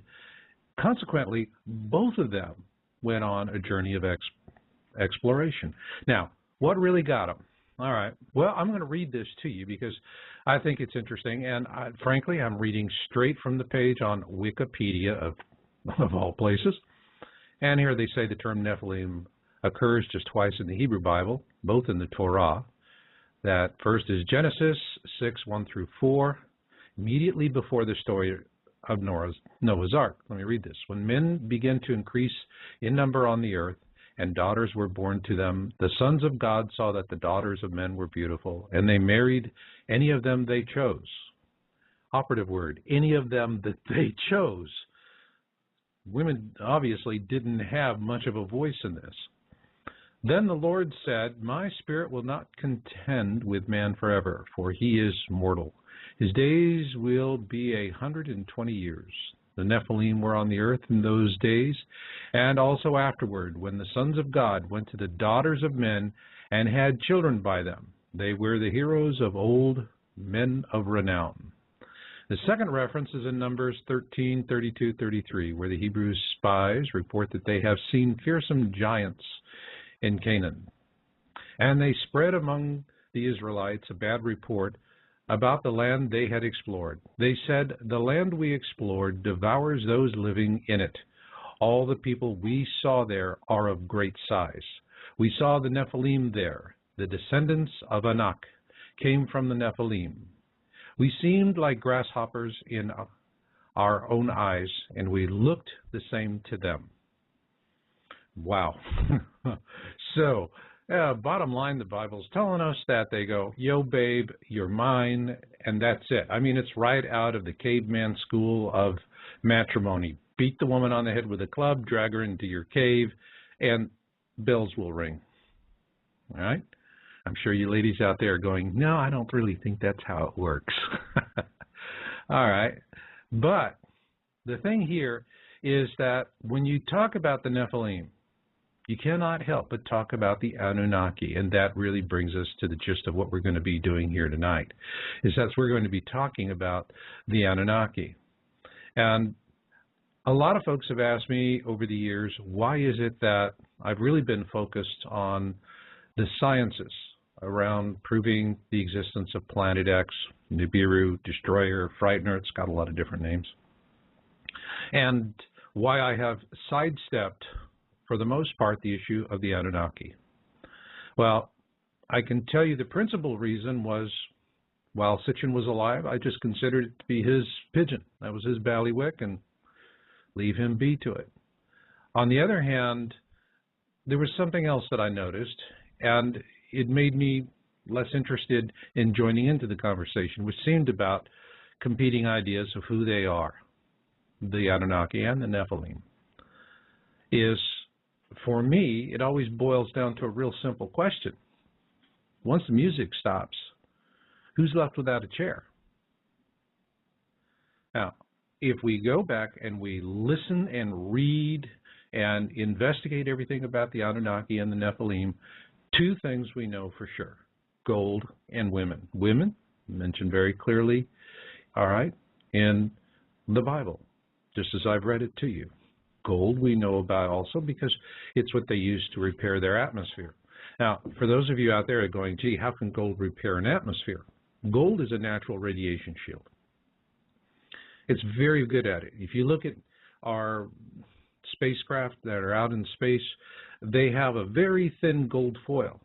consequently, both of them went on a journey of exploration. Now, what really got them? All right, well, I'm going to read this to you because I think it's interesting. And frankly, I'm reading straight from the page on Wikipedia of all places. And here they say the term Nephilim occurs just twice in the Hebrew Bible, both in the Torah. That first is Genesis 6:1-4, immediately before the story of Noah's Ark. Let me read this. When men began to increase in number on the earth, and daughters were born to them, the sons of God saw that the daughters of men were beautiful, and they married any of them they chose. Operative word, any of them that they chose. Women obviously didn't have much of a voice in this. Then the Lord said, my spirit will not contend with man forever, for he is mortal. His days will be 120 years. The Nephilim were on the earth in those days, and also afterward, when the sons of God went to the daughters of men and had children by them. They were the heroes of old, men of renown. The second reference is in Numbers 13:32-33, where the Hebrew spies report that they have seen fearsome giants in Canaan. And they spread among the Israelites a bad report about the land they had explored. They said, the land we explored devours those living in it. All the people we saw there are of great size. We saw the Nephilim there. The descendants of Anak came from the Nephilim. We seemed like grasshoppers in our own eyes, and we looked the same to them. Wow. So, bottom line, the Bible's telling us that they go, yo, babe, you're mine, and that's it. I mean, it's right out of the caveman school of matrimony. Beat the woman on the head with a club, drag her into your cave, and bells will ring. All right? I'm sure you ladies out there are going, no, I don't really think that's how it works. All right. But the thing here is that when you talk about the Nephilim, you cannot help but talk about the Anunnaki, and that really brings us to the gist of what we're going to be doing here tonight, is that we're going to be talking about the Anunnaki. And a lot of folks have asked me over the years, why is it that I've really been focused on the sciences around proving the existence of Planet X, Nibiru, Destroyer, Frightener, it's got a lot of different names, and why I have sidestepped, for the most part, the issue of the Anunnaki. Well, I can tell you the principal reason was, while Sitchin was alive, I just considered it to be his pigeon. That was his ballywick, and leave him be to it. On the other hand, there was something else that I noticed, and it made me less interested in joining into the conversation, which seemed about competing ideas of who they are, the Anunnaki and the Nephilim. Is, for me, it always boils down to a real simple question. Once the music stops, who's left without a chair? Now, if we go back and we listen and read and investigate everything about the Anunnaki and the Nephilim, two things we know for sure. gold, and women. Women, mentioned very clearly, all right, in the Bible, just as I've read it to you. Gold we know about also because it's what they use to repair their atmosphere. Now, for those of you out there going, gee, how can gold repair an atmosphere? Gold is a natural radiation shield. It's very good at it. If you look at our spacecraft that are out in space, they have a very thin gold foil.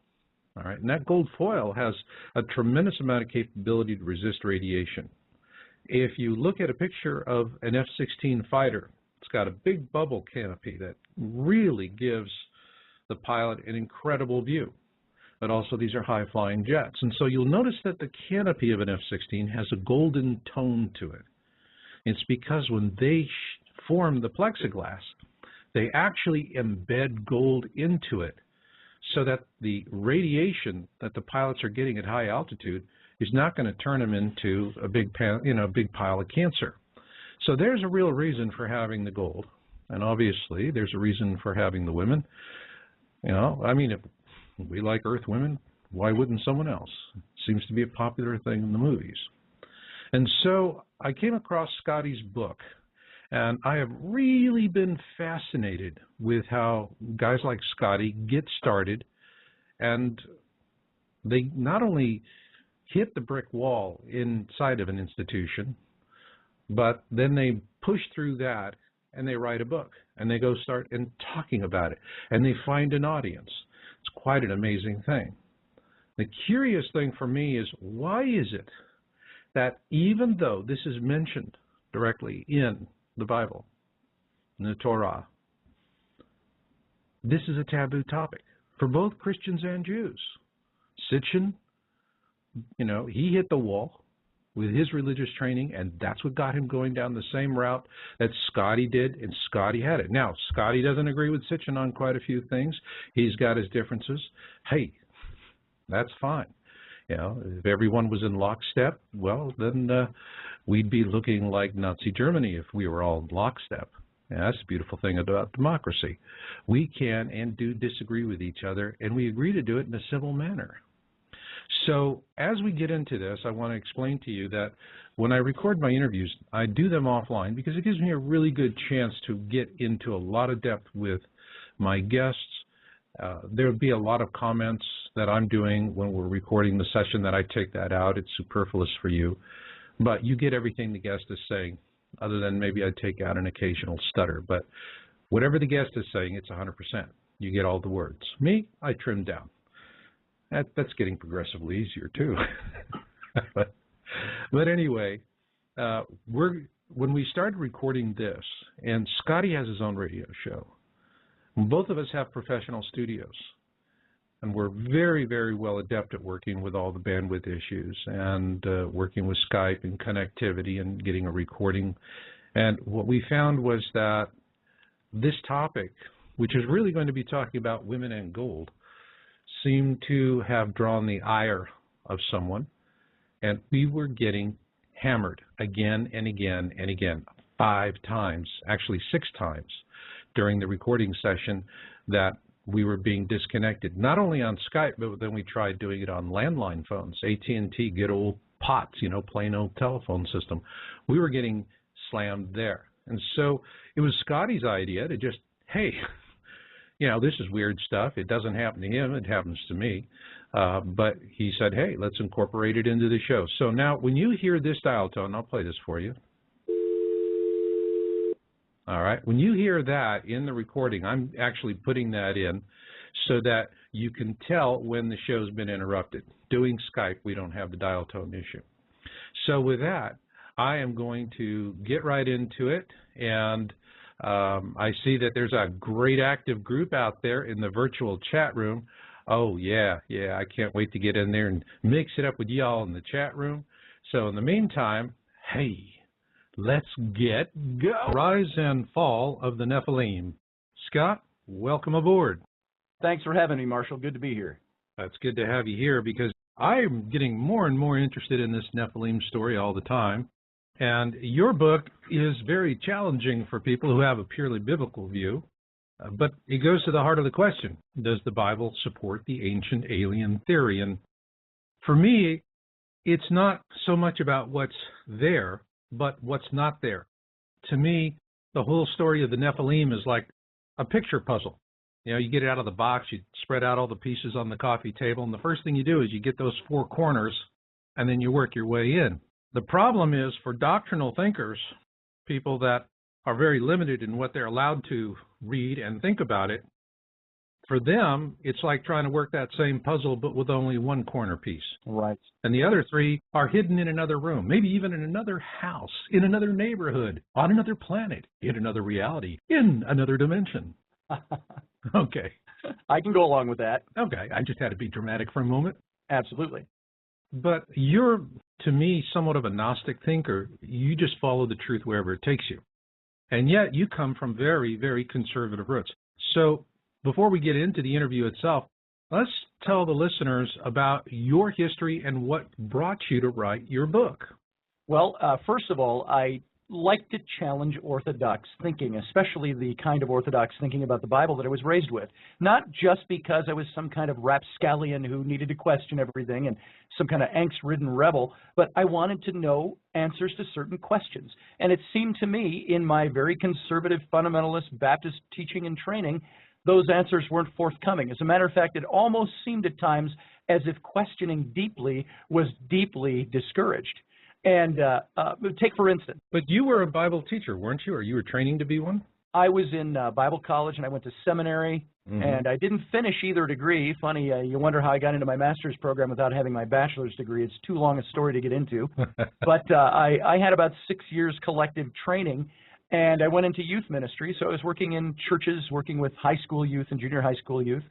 All right, and that gold foil has a tremendous amount of capability to resist radiation. If you look at a picture of an F-16 fighter, it's got a big bubble canopy that really gives the pilot an incredible view. But also these are high-flying jets. And so you'll notice that the canopy of an F-16 has a golden tone to it. It's because when they form the plexiglass, they actually embed gold into it so that the radiation that the pilots are getting at high altitude is not going to turn them into a big pile of cancer. So there's a real reason for having the gold. And obviously there's a reason for having the women. You know, I mean, if we like Earth women, why wouldn't someone else? It seems to be a popular thing in the movies. And so I came across Scotty's book, and I have really been fascinated with how guys like Scotty get started, and they not only hit the brick wall inside of an institution, but then they push through that and they write a book, and they go start and talking about it, and they find an audience. It's quite an amazing thing. The curious thing for me is, why is it that even though this is mentioned directly in the Bible, in the Torah, this is a taboo topic for both Christians and Jews? Sitchin, you know, he hit the wall with his religious training, and that's what got him going down the same route that Scotty did, and Scotty had it. Now, Scotty doesn't agree with Sitchin on quite a few things. He's got his differences. Hey, that's fine. You know, if everyone was in lockstep, well, then we'd be looking like Nazi Germany if we were all in lockstep. And that's the beautiful thing about democracy. We can and do disagree with each other, and we agree to do it in a civil manner. So as we get into this, I want to explain to you that when I record my interviews, I do them offline because it gives me a really good chance to get into a lot of depth with my guests. There will be a lot of comments that I'm doing when we're recording the session that I take that out. It's superfluous for you. But you get everything the guest is saying, other than maybe I take out an occasional stutter. But whatever the guest is saying, it's 100%. You get all the words. Me, I trim down. That's getting progressively easier, too. But anyway, when we started recording this, and Scotty has his own radio show, both of us have professional studios, and we're very, very well adept at working with all the bandwidth issues and working with Skype and connectivity and getting a recording. And what we found was that this topic, which is really going to be talking about women and gold, seemed to have drawn the ire of someone, and we were getting hammered again and again and again, 5 times, actually 6 times during the recording session, that we were being disconnected, not only on Skype, but then we tried doing it on landline phones, AT&T, good old POTS, you know, plain old telephone system. We were getting slammed there. And so it was Scotty's idea to just, hey, you know, this is weird stuff. It doesn't happen to him. It happens to me. But he said, hey, let's incorporate it into the show. So now when you hear this dial tone, I'll play this for you. All right. When you hear that in the recording, I'm actually putting that in so that you can tell when the show's been interrupted. Doing Skype, we don't have the dial tone issue. So with that, I am going to get right into it. And I see that there's a great active group out there in the virtual chat room. Oh, yeah, I can't wait to get in there and mix it up with y'all in the chat room. So in the meantime, hey, let's get go. Rise and fall of the Nephilim. Scott, welcome aboard. Thanks for having me, Marshall. Good to be here. That's good to have you here because I'm getting more and more interested in this Nephilim story all the time. And your book is very challenging for people who have a purely biblical view, but it goes to the heart of the question. Does the Bible support the ancient alien theory? And For me, it's not so much about what's there, but what's not there. To me, the whole story of the Nephilim is like a picture puzzle. You know, you get it out of the box, you spread out all the pieces on the coffee table, and the first thing you do is you get those four corners, and then you work your way in. The problem is for doctrinal thinkers, people that are very limited in what they're allowed to read and think about it, for them, it's like trying to work that same puzzle, but with only one corner piece. Right. And the other three are hidden in another room, maybe even in another house, in another neighborhood, on another planet, in another reality, in another dimension. Okay. I can go along with that. Okay. I just had to be dramatic for a moment. Absolutely. But you're, to me, somewhat of a Gnostic thinker. You just follow the truth wherever it takes you. And yet you come from very, very conservative roots. So before we get into the interview itself, let's tell the listeners about your history and what brought you to write your book. Well, first of all, I like to challenge orthodox thinking, especially the kind of orthodox thinking about the Bible that I was raised with. Not just because I was some kind of rapscallion who needed to question everything and some kind of angst-ridden rebel, but I wanted to know answers to certain questions. And it seemed to me, in my very conservative fundamentalist Baptist teaching and training, those answers weren't forthcoming. As a matter of fact, it almost seemed at times as if questioning deeply was deeply discouraged. And take, for instance. But you were a Bible teacher, weren't you? Or you were training to be one? I was in Bible college, and I went to seminary, and I didn't finish either degree. Funny, you wonder how I got into my master's program without having my bachelor's degree. It's too long a story to get into. But I had about 6 years collective training, and I went into youth ministry. So I was working in churches, working with high school youth and junior high school youth.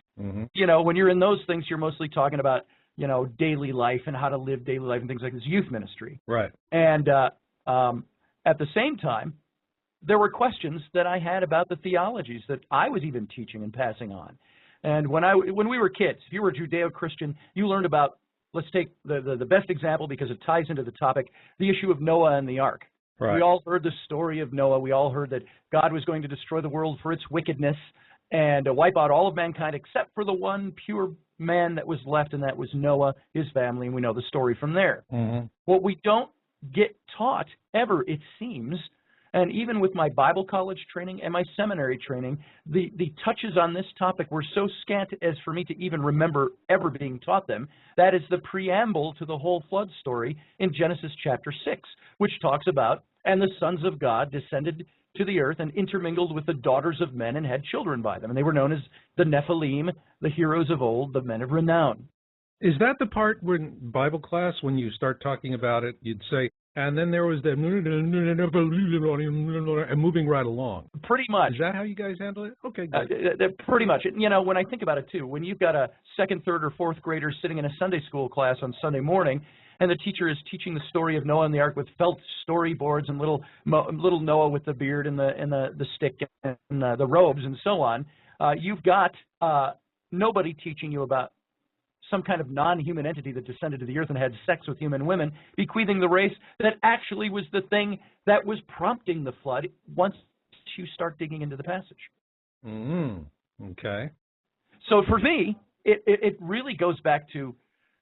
You know, when you're in those things, you're mostly talking about, you know, daily life and how to live daily life and things like this, youth ministry. Right. And at the same time, there were questions that I had about the theologies that I was even teaching and passing on. And when we were kids, if you were Judeo-Christian, you learned about, let's take the best example because it ties into the topic, the issue of Noah and the ark. Right. We all heard the story of Noah. We all heard that God was going to destroy the world for its wickedness and wipe out all of mankind except for the one pure man that was left, and that was Noah, his family, and we know the story from there. What we don't get taught ever, it seems, and even with my Bible college training and my seminary training, the touches on this topic were so scant as for me to even remember ever being taught them. That is the preamble to the whole flood story in Genesis chapter 6, which talks about, and the sons of God descended to the earth and intermingled with the daughters of men and had children by them. And they were known as the Nephilim, the heroes of old, the men of renown. Is that the part when Bible class, when you start talking about it, you'd say, and then there was the and moving right along? Pretty much. Is that how you guys handle it? Okay, good. Pretty much. You know, when I think about it, too, when you've got a second, third, or fourth grader sitting in a Sunday school class on Sunday morning, and the teacher is teaching the story of Noah and the ark with felt storyboards and little Noah with the beard and the stick and the robes and so on, you've got nobody teaching you about some kind of non-human entity that descended to the earth and had sex with human women, bequeathing the race that actually was the thing that was prompting the flood once you start digging into the passage. Okay. So for me, it really goes back to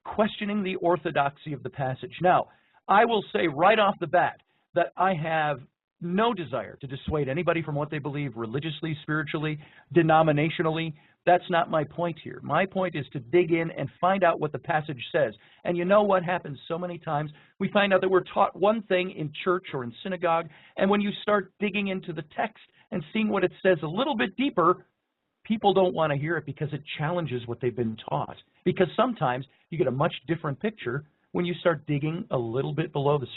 questioning the orthodoxy of the passage. Now, I will say right off the bat that I have no desire to dissuade anybody from what they believe religiously, spiritually, denominationally. That's not my point here. My point is to dig in and find out what the passage says. And you know what happens so many times? We find out that we're taught one thing in church or in synagogue, and when you start digging into the text and seeing what it says a little bit deeper, people don't want to hear it because it challenges what they've been taught. Because sometimes you get a much different picture when you start digging a little bit below the